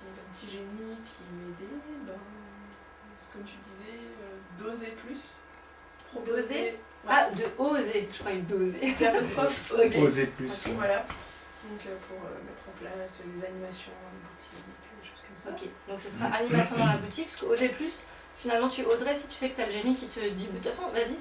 un petit génie qui m'aidait, comme tu disais, d'oser plus. D'oser? Ah, de oser, je croyais d'oser. D'apostrophe, oser. Oser plus. Okay, voilà. Donc pour mettre en place des animations dans les boutiques, des choses comme ça. Ok, donc ce sera animation dans la boutique, parce que oser plus, finalement tu oserais si tu sais que tu as le génie qui te dit, de toute façon, vas-y,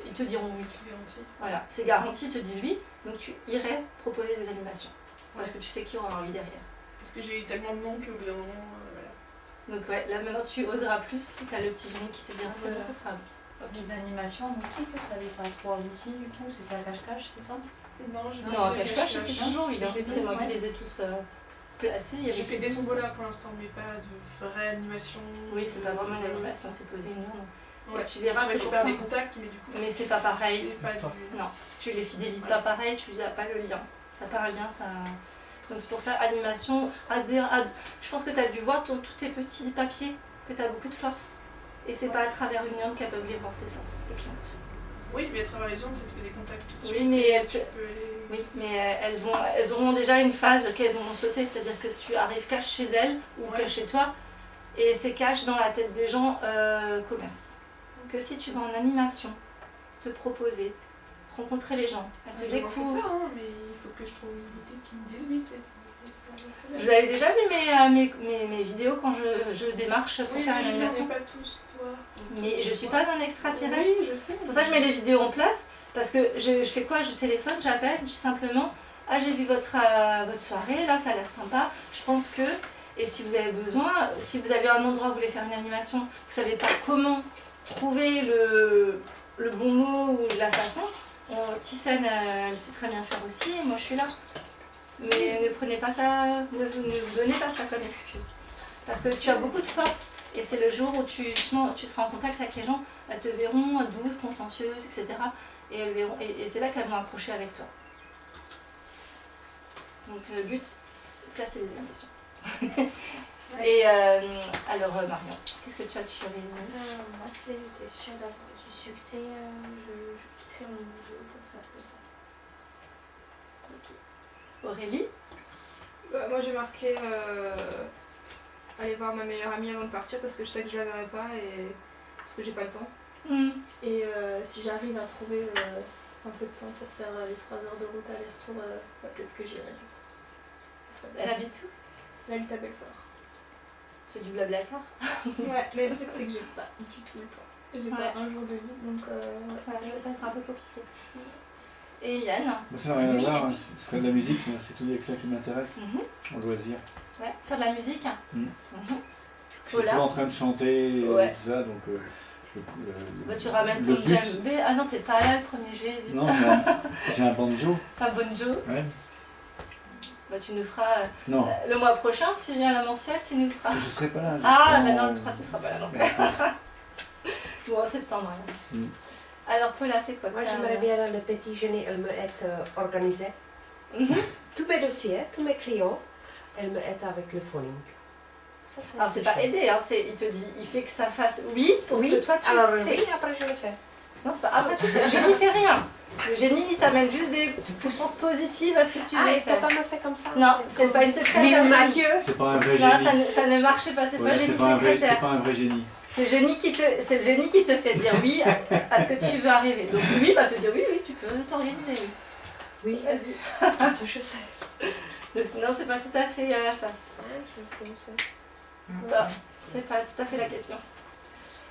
ils te diront oui. C'est garanti. Voilà, c'est garanti, ils te disent oui, donc tu irais proposer des animations, parce que tu sais qu'il y aura envie derrière. Parce que j'ai eu tellement de noms qu'au bout d'un moment, voilà. Donc ouais, là maintenant tu oseras plus si tu as le petit génie qui te dira c'est bon, ça sera oui. Okay. Les animations en boutique, ça n'avait pas trop abouti du tout, c'était un cache-cache, c'est ça? Non, un cache-cache, c'était toujours oui, c'est moi qui les ai tous placés. J'ai fait des tombolas pour l'instant, mais pas de vraie animation. Oui, c'est pas vraiment une animation, c'est poser une urne. Ouais. Tu verras, c'est pour ça. des contacts, mais du coup. Mais c'est pas pareil. Pas du... Non, tu les fidélises pas pareil, tu n'as pas le lien. T'as pas un lien, Donc c'est pour ça, animation, je pense que tu as dû voir tous tes petits papiers, que tu as beaucoup de force. Et c'est pas à travers une urne qu'elles peuvent les voir, ces forces, tes clientes. Oui, mais à travers les urnes, ça te fait des contacts tout de suite. Oui, mais Oui, mais elles auront déjà une phase qu'elles auront sauté, c'est-à-dire que tu arrives cash chez elles ou cash chez toi, et c'est cash dans la tête des gens commerce. Que si tu vas en animation, te proposer, rencontrer les gens, elles te découvrent. Ça, hein, mais il faut que je trouve une idée qui me désuite. Vous avez déjà vu mes vidéos quand je démarche pour faire une animation? Oui, mais je ne pas tous, toi. Mais je suis pas un extraterrestre. Oui, je sais. C'est pour ça que je mets les vidéos en place, parce que je fais quoi? Je téléphone, j'appelle, je dis simplement « Ah, j'ai vu votre soirée, là, ça a l'air sympa, je pense que... » Et si vous avez besoin, si vous avez un endroit où vous voulez faire une animation, vous ne savez pas comment trouver le bon mot ou la façon, Tiffen, elle sait très bien faire aussi, et moi je suis là. Mais ne prenez pas ça, ne vous donnez pas ça comme excuse. Parce que tu as beaucoup de force, et c'est le jour où tu seras en contact avec les gens, elles te verront douces, consciencieuses, etc. Et, elles verront, et c'est là qu'elles vont accrocher avec toi. Donc le but, c'est placer des ambitions. Et alors Marion, qu'est-ce que tu as tué? Moi, si j'étais sûre d'avoir du succès, je quitterais mon vidéo pour faire que ça. Okay. Aurélie? Moi j'ai marqué aller voir ma meilleure amie avant de partir parce que je sais que je la verrai pas et parce que j'ai pas le temps. Et si j'arrive à trouver un peu de temps pour faire les 3 heures de route aller-retour, peut-être que j'irai du coup. Elle habite où? Elle habite à Belfort. Tu fais du blablacar? Ouais, mais le truc c'est que j'ai pas du tout le temps. J'ai pas un jour de libre donc ça sera un peu compliqué. Et Yann? Moi ça n'a rien à voir, hein. Je ferai de la musique, moi c'est tout que ça qui m'intéresse, en loisir. Ouais, faire de la musique. Je suis toujours en train de chanter et tout ça, donc tu ramènes ton djembé. Ah non, t'es pas là le 1er juillet, zut. Non, j'ai un banjo. Un banjo? Ouais. Bah tu nous feras le mois prochain, tu viens à la mensuelle, tu nous feras. Je serai pas là. Ah, mais non, le 3 tu seras pas là non. Bon, en septembre. Alors Paula, c'est quoi? Moi j'aimerais bien le petit déjeuner, elle me aide organisé. Tous mes dossiers, tous mes clients, elle me aide avec le phoning. Alors c'est pas aider, hein, il te dit, il fait que ça fasse oui pour ce que toi tu fais. Oui, après je le fais. Non, c'est pas après tu fais. Le génie fait rien. Le génie il t'amène juste des réponses positives à ce que tu veux faire. Ah, il faut pas me faire comme ça. Non, c'est pas une secrétaire. C'est pas un vrai génie. Non, ça ne marchait pas, c'est pas génie secrétaire. C'est pas un vrai génie. C'est le génie qui te fait dire oui à ce que tu veux arriver. Donc lui va te dire oui, tu peux t'organiser. Oui, vas-y. Je sais. Non, c'est pas tout à fait ça. C'est pas tout à fait la question.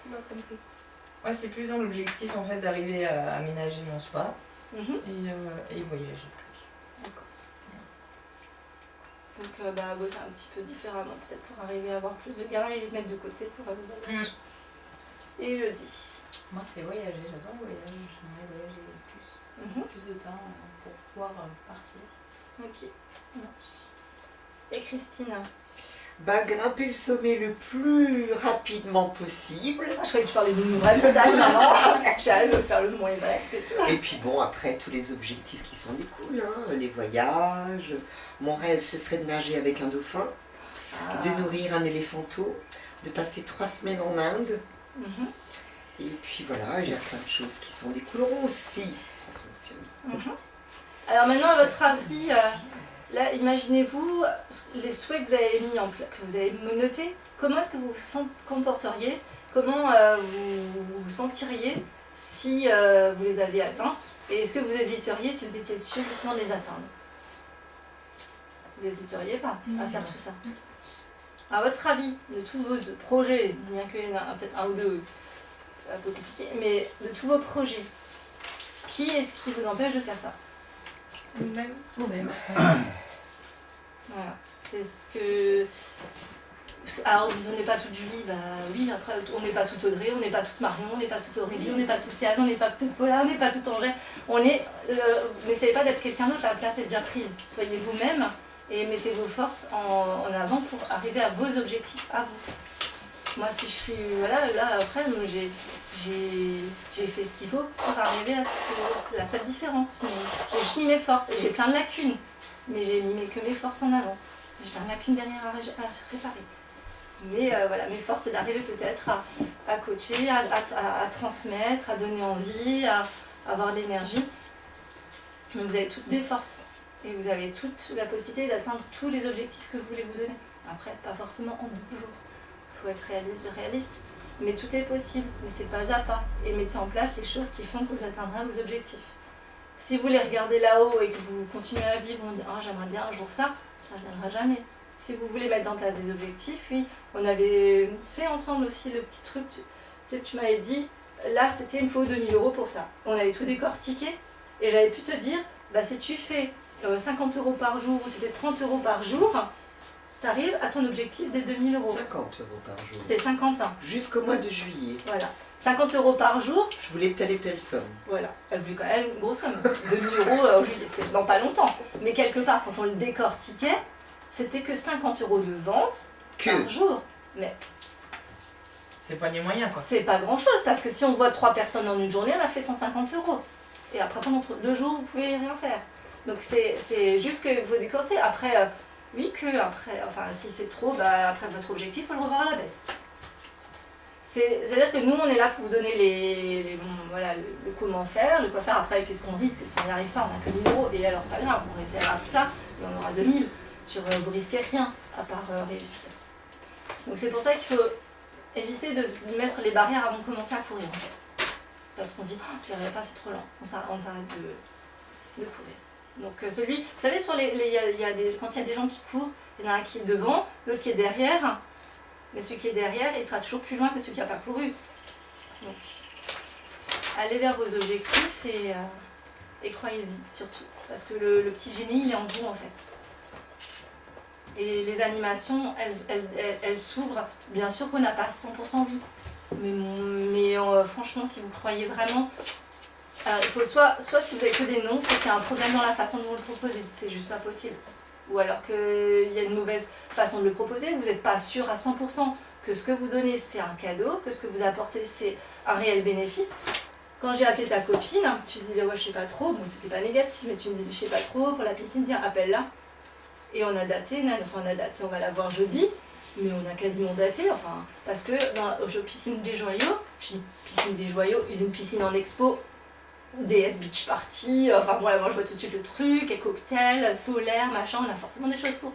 Moi, c'est plus dans l'objectif en fait d'arriver à aménager mon spa et voyager plus. D'accord. Donc, bosser un petit peu différemment, peut-être pour arriver à avoir plus de gains et les mettre de côté pour le voyage. Et Elodie? Moi, c'est voyager, j'adore voyager, j'aimerais voyager plus de temps pour pouvoir partir. Ok, merci. Et Christine? Grimper le sommet le plus rapidement possible. Je croyais que tu parlais d'une vraie montagne maintenant. J'allais me faire le Mont Everest et tout. Et puis bon, après tous les objectifs qui s'en découlent, les voyages. Mon rêve, ce serait de nager avec un dauphin, de nourrir un éléphanteau, de passer 3 semaines en Inde. Et puis voilà, il y a plein de choses qui s'en découleront si ça fonctionne. Alors maintenant, à votre avis, là, imaginez-vous les souhaits que vous avez mis en place, que vous avez notés. Comment est-ce que vous vous comporteriez? Comment vous vous sentiriez si vous les avez atteints? Et est-ce que vous hésiteriez si vous étiez sûr justement de les atteindre? Vous hésiteriez pas à faire tout ça? À votre avis, de tous vos projets, bien qu'il y en a peut-être un ou deux un peu compliqués, mais de tous vos projets, qui est-ce qui vous empêche de faire ça? Vous-même. Voilà. C'est ce que... Alors, on n'est pas toute Julie, oui, après, on n'est pas toute Audrey, on n'est pas toute Marion, on n'est pas toute Aurélie, on n'est pas toute Yann, on n'est pas toute Paula, on n'est pas toute Angèle. N'essayez pas d'être quelqu'un d'autre, la place est déjà prise. Soyez vous-même et mettez vos forces en avant pour arriver à vos objectifs, à vous. Moi, si je suis... Voilà, là, après, j'ai fait ce qu'il faut pour arriver à cette différence. J'ai mis mes forces, j'ai plein de lacunes. mais j'ai mis que mes forces en avant. Je n'en ai qu'une dernière à réparer. Mais voilà, mes forces, c'est d'arriver peut-être à coacher, à transmettre, à donner envie, à avoir de l'énergie. Mais vous avez toutes des forces et vous avez toute la possibilité d'atteindre tous les objectifs que vous voulez vous donner. Après, pas forcément en 2 jours. Il faut être réaliste. Mais tout est possible, mais c'est pas à pas. Et mettez en place les choses qui font que vous atteindrez vos objectifs. Si vous les regardez là-haut et que vous continuez à vivre, on dit « Ah, j'aimerais bien un jour ça », ça ne viendra jamais. Si vous voulez mettre en place des objectifs, oui, on avait fait ensemble aussi le petit truc, tu m'avais dit, là c'était il faut 2000 € pour ça. On avait tout décortiqué et j'avais pu te dire, bah, si tu fais 50 € par jour ou c'était 30 € par jour, tu arrives à ton objectif des 2000 €. 50 € par jour. C'était 50 ans. Jusqu'au mois de juillet. Voilà. 50 € par jour. Je voulais telle et telle somme. Voilà. Elle voulait quand même une grosse somme. 2000 € en juillet, c'était dans pas longtemps. Mais quelque part, quand on le décortiquait, c'était que 50 € de vente par jour. Mais c'est pas des moyens, quoi. C'est pas grand chose, parce que si on voit 3 personnes en une journée, on a fait 150 €. Et après, pendant 2 jours, vous pouvez rien faire. Donc c'est juste que vous décortiquez. Après, oui, enfin, si c'est trop, bah, après votre objectif, il faut le revoir à la baisse. C'est-à-dire que nous, on est là pour vous donner voilà, le comment faire, le quoi faire. Après, qu'est-ce qu'on risque? Si on n'y arrive pas, on n'a que 1000 €. Et alors, c'est pas grave, on essaiera plus tard, et on aura 2000. Vous risquez rien, à part réussir. Donc c'est pour ça qu'il faut éviter de mettre les barrières avant de commencer à courir, en fait. Parce qu'on se dit, oh, je n'y arriverai pas, c'est trop lent. On s'arrête de courir. Donc vous savez, quand il y a des gens qui courent, il y en a un qui est devant, l'autre qui est derrière. Mais celui qui est derrière, il sera toujours plus loin que celui qui n'a pas couru. Donc, allez vers vos objectifs et croyez-y, surtout. Parce que le petit génie, il est en vous, en fait. Et les animations, elles s'ouvrent. Bien sûr qu'on n'a pas 100% oui. Mais franchement, si vous croyez vraiment... il faut soit si vous avez que des noms, c'est qu'il y a un problème dans la façon dont vous le proposez. C'est juste pas possible. Ou alors qu'il y a une mauvaise façon de le proposer, vous n'êtes pas sûr à 100% que ce que vous donnez c'est un cadeau, que ce que vous apportez c'est un réel bénéfice. Quand j'ai appelé ta copine, tu disais ouais je sais pas trop, bon tu n'étais pas négatif, mais tu me disais je sais pas trop, pour la piscine, tiens appelle-la. Et on a daté, on va la voir jeudi, mais on a quasiment daté, enfin, parce que au piscine des joyaux, je dis piscine des joyaux, une piscine en expo, DS Beach Party, enfin voilà, moi je vois tout de suite le truc, et cocktail, solaire, machin, on a forcément des choses pour...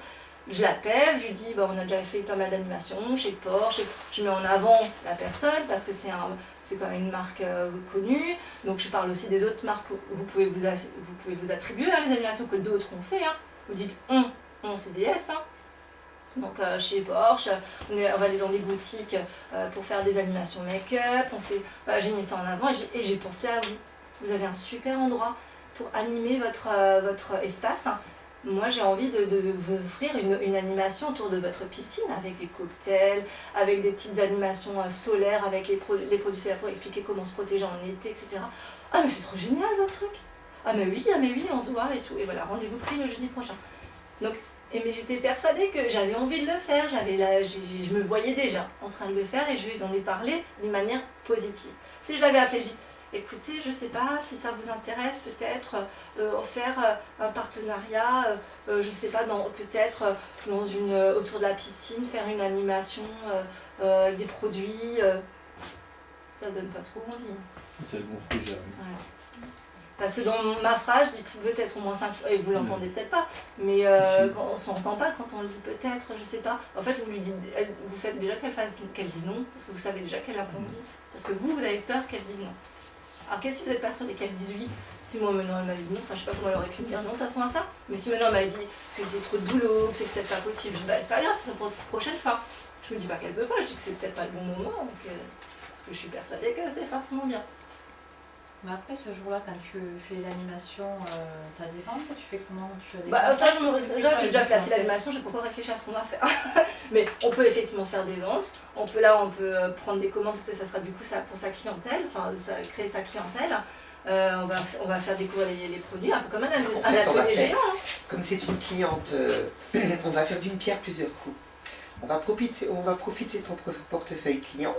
Je l'appelle, je lui dis, bah, on a déjà fait pas mal d'animations chez Porsche, je mets en avant la personne parce que c'est quand même une marque connue, donc je parle aussi des autres marques, vous pouvez vous attribuer hein, les animations que d'autres ont fait, hein. Vous dites on CDS, hein. Donc chez Porsche, on va aller dans des boutiques pour faire des animations make-up, j'ai mis ça en avant et j'ai pensé à vous. Vous avez un super endroit pour animer votre espace. Moi, j'ai envie de vous offrir une animation autour de votre piscine avec des cocktails, avec des petites animations solaires, avec les produits solaires pour expliquer comment se protéger en été, etc. Ah, mais c'est trop génial votre truc! Ah, mais oui, on se voit et tout. Et voilà, rendez-vous pris le jeudi prochain. Donc, mais j'étais persuadée que j'avais envie de le faire. Je me voyais déjà en train de le faire et je lui en ai parlé d'une manière positive. Si je l'avais appelé, je dis écoutez, je ne sais pas si ça vous intéresse, peut-être faire un partenariat, je ne sais pas, peut-être autour de la piscine, faire une animation avec des produits. Ça donne pas trop envie. C'est le bon déjà. Voilà. Parce que dans ma phrase, je dis peut-être au moins 5, et vous l'entendez peut-être pas, mais quand on s'entend pas quand on le dit peut-être, je sais pas. En fait, vous faites déjà qu'elle dise non, parce que vous savez déjà qu'elle a pas envie. Parce que vous avez peur qu'elle dise non. Alors qu'est-ce que vous êtes persuadé qu'elle dise oui? Si moi maintenant elle m'avait dit non, enfin je sais pas comment elle aurait pu me dire non de toute façon à ça, mais si maintenant elle m'avait dit que c'est trop de boulot, que c'est peut-être pas possible, je dis bah c'est pas grave, c'est pour la prochaine fois. Je me dis pas qu'elle veut pas, je dis que c'est peut-être pas le bon moment, donc, parce que je suis persuadée que c'est forcément bien. Mais après, ce jour-là, quand tu fais l'animation, tu as des ventes, tu fais comment? Tu as des j'ai déjà placé l'animation, je ne peux pas réfléchir à ce qu'on va faire. Mais on peut effectivement faire des ventes, on peut prendre des commandes parce que ça sera du coup ça, pour sa clientèle, enfin ça créer sa clientèle. On va faire découvrir les produits, un peu comme un atelier géant. Comme c'est une cliente, on va faire d'une pierre plusieurs coups. On va profiter de son portefeuille client.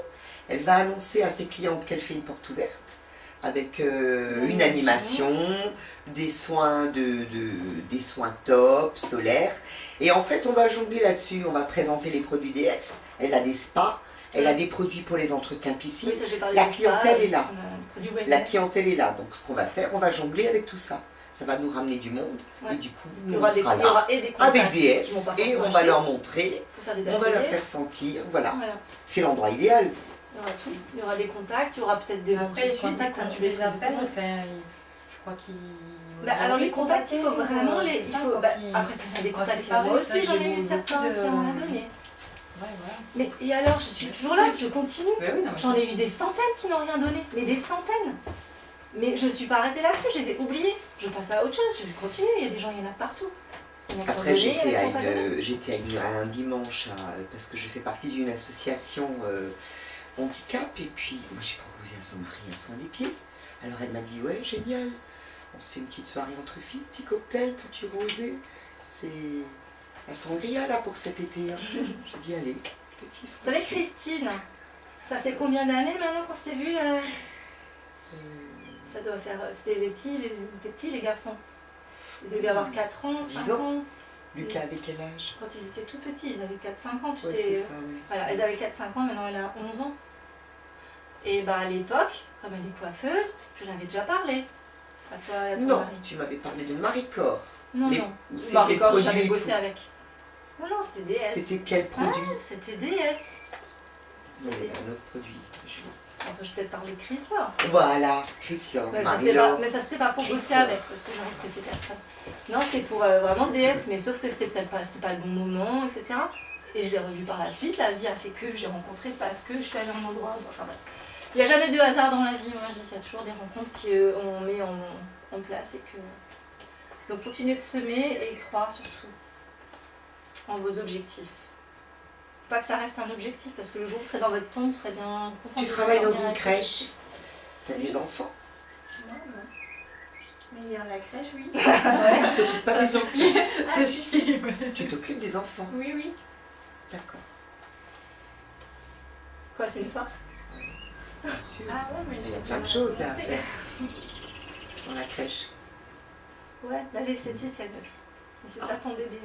Elle va annoncer à ses clientes qu'elle fait une porte ouverte avec une animation, des soins des soins top, solaires. Et en fait, on va jongler là-dessus. On va présenter les produits DS. Elle a des spas, elle a des produits pour les entretiens piscine. Oui, ça, j'ai parlé La des spas, clientèle est là. produits wellness. La clientèle est là. Donc, ce qu'on va faire, on va jongler avec tout ça. Ça va nous ramener du monde. Ouais. Et du coup, Il y nous, on aura sera il y aura là et des avec contacts DS qui vont pas et on forcément va acheter leur montrer, pour faire des on va leur ateliers. faire sentir. Voilà. Voilà. C'est l'endroit idéal. Il y aura tout. Il y aura des contacts, il y aura peut-être des ventes Après, de les suite, contacts, quand tu les appelles, enfin, je crois qu'ils... Bah, alors les contacts, il faut vraiment les... il faut, bah, après, tu as des contacts, c'est pareil, moi ça, aussi j'en ai j'ai eu beaucoup certains de- qui en ont donné. Ouais, voilà. Mais et alors, je suis toujours là, je continue. Ouais, oui, non, mais J'en ai eu des centaines qui n'ont rien donné, mais des centaines. Mais je ne suis pas arrêtée là-dessus, je les ai oubliés. Je passe à autre chose, je continue, il y a des gens, il y en a partout. Il y en a qui ont Après, donné, il y en a j'étais qui n'ont pas donné. à un dimanche, parce que je fais partie d'une association handicap, et puis moi j'ai proposé à son mari un soin des pieds. Alors elle m'a dit, ouais, génial, on se fait une petite soirée entre filles, petit cocktail, petit rosé. C'est la sangria là pour cet été. Hein. J'ai dit, allez, petit Vous soin. savez, Christine, ça fait combien d'années maintenant qu'on s'était vus Ça doit faire... C'était les petits, les garçons. Ils devaient avoir 4 ans, 5 ans. ans. Lucas avait quel âge? Quand ils étaient tout petits, ils avaient 4-5 ans. Ouais, c'est ça, ouais. Voilà, ils avaient 4-5 ans, maintenant elle a 11 ans. Et bah à l'époque, comme elle est coiffeuse, je l'avais déjà parlé. À toi et à ton Non, mari. tu m'avais parlé de Marie-Cor. Non, Les- non. c'est Marie les Corse, produits j'avais et bossé tout. avec. Non, non, c'était DS. C'était quel produit? C'était DS. Non, il y a un autre produit. Après, je vais peut-être parler de Chris là. Voilà, Chris Laure, Mais ça, c'était pas, Marie-Laure. mais ça, c'était pas pour Chris bosser Laure. avec, parce que j'ai recruté personne. Non, c'était pour vraiment DS, mais sauf que c'était peut-être pas, c'était pas le bon moment, etc. Et je l'ai revu par la suite. La vie a fait que j'ai rencontré parce que je suis allée à un endroit. Enfin bref. Il n'y a jamais de hasard dans la vie, moi je dis, il y a toujours des rencontres qu'on met en place et que. Donc continuez de semer et croire surtout en vos objectifs. Faut pas que ça reste un objectif parce que le jour où vous serez dans votre tombe, vous serez bien content. Tu de travailles dans bien une réfléchir. crèche. T'as des enfants. Non, non. Mais il y a la crèche, oui. Tu t'occupes pas Ça des suffit. enfants. Ça suffit. Tu t'occupes des enfants. Oui, oui. D'accord. Quoi, c'est une force? Bien sûr. Ah ouais, mais Il y a j'ai plein de pas choses là à pensé. faire. Dans la crèche. Ouais, là l'esthéticienne aussi. Et c'est ça ton bébé.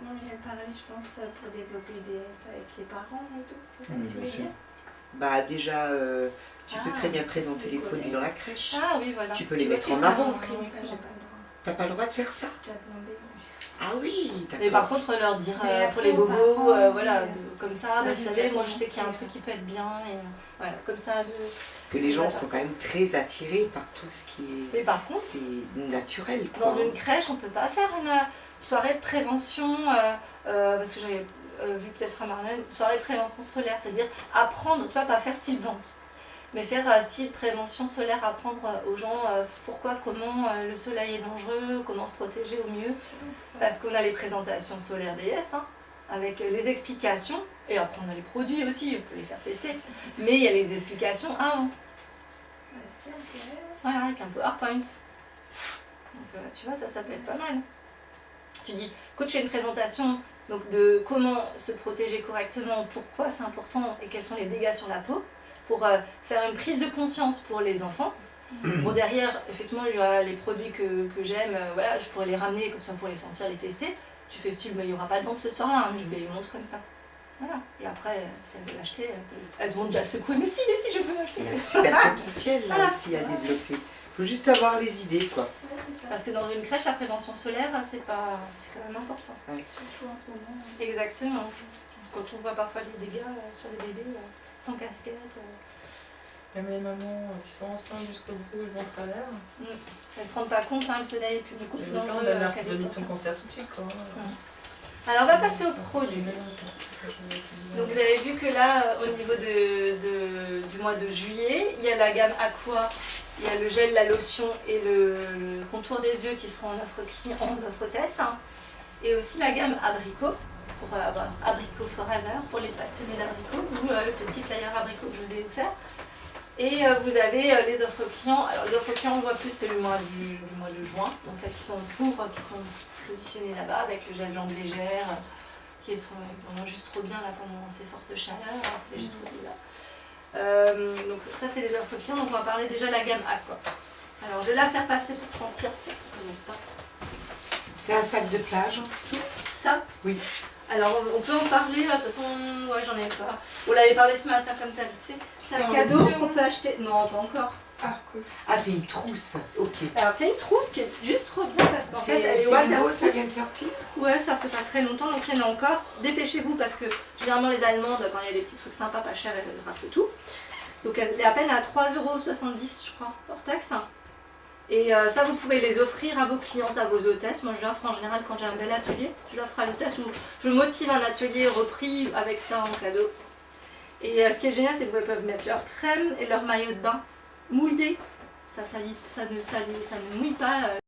Non, mais pareil, je pense, pour développer des avec les parents et tout. C'est ça Oui, que tu bien veux sûr. dire? Bah déjà, tu peux Ah. très bien présenter les Les produits collègues. dans la crèche. Ah oui, voilà. Tu peux les mettre peux en pas avant. montrer, Non, mais ça, que j'ai j'ai pas le droit. T'as pas le droit de faire ça? Tu as demandé, oui. Ah oui, Mais par d'accord. contre, leur dire Mais pour après, les aux bobos, parents, voilà, oui. comme ça, Ça, bah, vous j'ai savez, déjà moi je sais qu'il y a un commencé, truc qui peut être bien, et voilà, comme ça. Parce que les gens sont quand même très attirés par tout ce qui est... Mais par contre, C'est naturel, quoi. dans une crèche, on peut pas faire une soirée de prévention, parce que j'avais vu peut-être à Marlène, soirée de prévention solaire, c'est-à-dire apprendre, tu vois, pas faire style vente, mais faire style prévention solaire, apprendre aux gens pourquoi, comment le soleil est dangereux, comment se protéger au mieux, parce qu'on a les présentations solaires DS, hein, avec les explications, et après on a les produits aussi, on peut les faire tester, mais il y a les explications avant. Ouais, si, ok. Voilà, avec un PowerPoint. Donc tu vois, ça peut être pas mal. Tu dis, écoute, je fais une présentation donc, de comment se protéger correctement, pourquoi c'est important et quels sont les dégâts sur la peau, pour faire une prise de conscience pour les enfants. Bon, derrière, effectivement, il y a les produits que j'aime, voilà, je pourrais les ramener, comme ça on pourrait les sentir, les tester. Tu fais style, mais il n'y aura pas de vente ce soir-là, hein, mais je les montre comme ça. Voilà. Et après, si elles veulent l'acheter, elles vont déjà secouer, mais si, je veux acheter. Il y a un super potentiel là Voilà. aussi à développer. Il faut juste avoir les idées, quoi. Ouais, c'est ça. Parce que dans une crèche, la prévention solaire, c'est quand même important. Surtout en ce moment. Exactement. Quand on voit parfois les dégâts sur les bébés sans casquette. Même les mamans qui sont enceintes jusqu'au bout, elles vont au travers. Elles se rendent pas compte, hein, le soleil est plus beaucoup J'ai plus le temps dangereux. de donner son concert tout de suite, quoi. Alors on va passer aux produits. Donc vous avez vu que là, au niveau du mois de juillet, il y a la gamme Aqua, il y a le gel, la lotion et le contour des yeux qui seront en offre test. Et aussi la gamme Abricot, pour avoir Abricot Forever, pour les passionnés d'abricot, ou le petit flyer Abricot que je vous ai offert. Et vous avez les offres clients. Alors les offres clients, on voit plus c'est le mois du mois de juin, donc celles qui sont qui sont positionnées là-bas avec le gel jambes légères, qui sont vraiment juste trop bien là pendant ces fortes chaleurs, ça fait juste trop bien. Donc ça c'est les offres clients, donc on va parler déjà de la gamme Aqua. Alors je vais la faire passer pour sentir, pour ceux qui ne connaissent pas. C'est un sac de plage en dessous? Ça? Oui. Alors on peut en parler, de toute façon, ouais j'en ai pas. On l'avait parlé ce matin comme ça vite fait. C'est un cadeau qu'on peut acheter. Non, pas encore. Ah, cool. Ah, c'est une trousse, ok. Alors c'est une trousse qui est juste trop bien parce qu'en fait elle est C'est nouveau, waterproof. ça vient de sortir? Ouais, ça fait pas très longtemps, donc il y en a encore. Dépêchez-vous parce que généralement les Allemandes, quand il y a des petits trucs sympas, pas chers, elles raflent tout. Donc elle est à peine à 3,70 € je crois, hors taxe. Et ça vous pouvez les offrir à vos clientes, à vos hôtesses. Moi je l'offre en général quand j'ai un bel atelier. Je l'offre à l'hôtesse ou je motive un atelier repris avec ça en cadeau. Et ce qui est génial, c'est qu'elles peuvent mettre leur crème et leur maillot de bain mouillé. Ça ne mouille pas.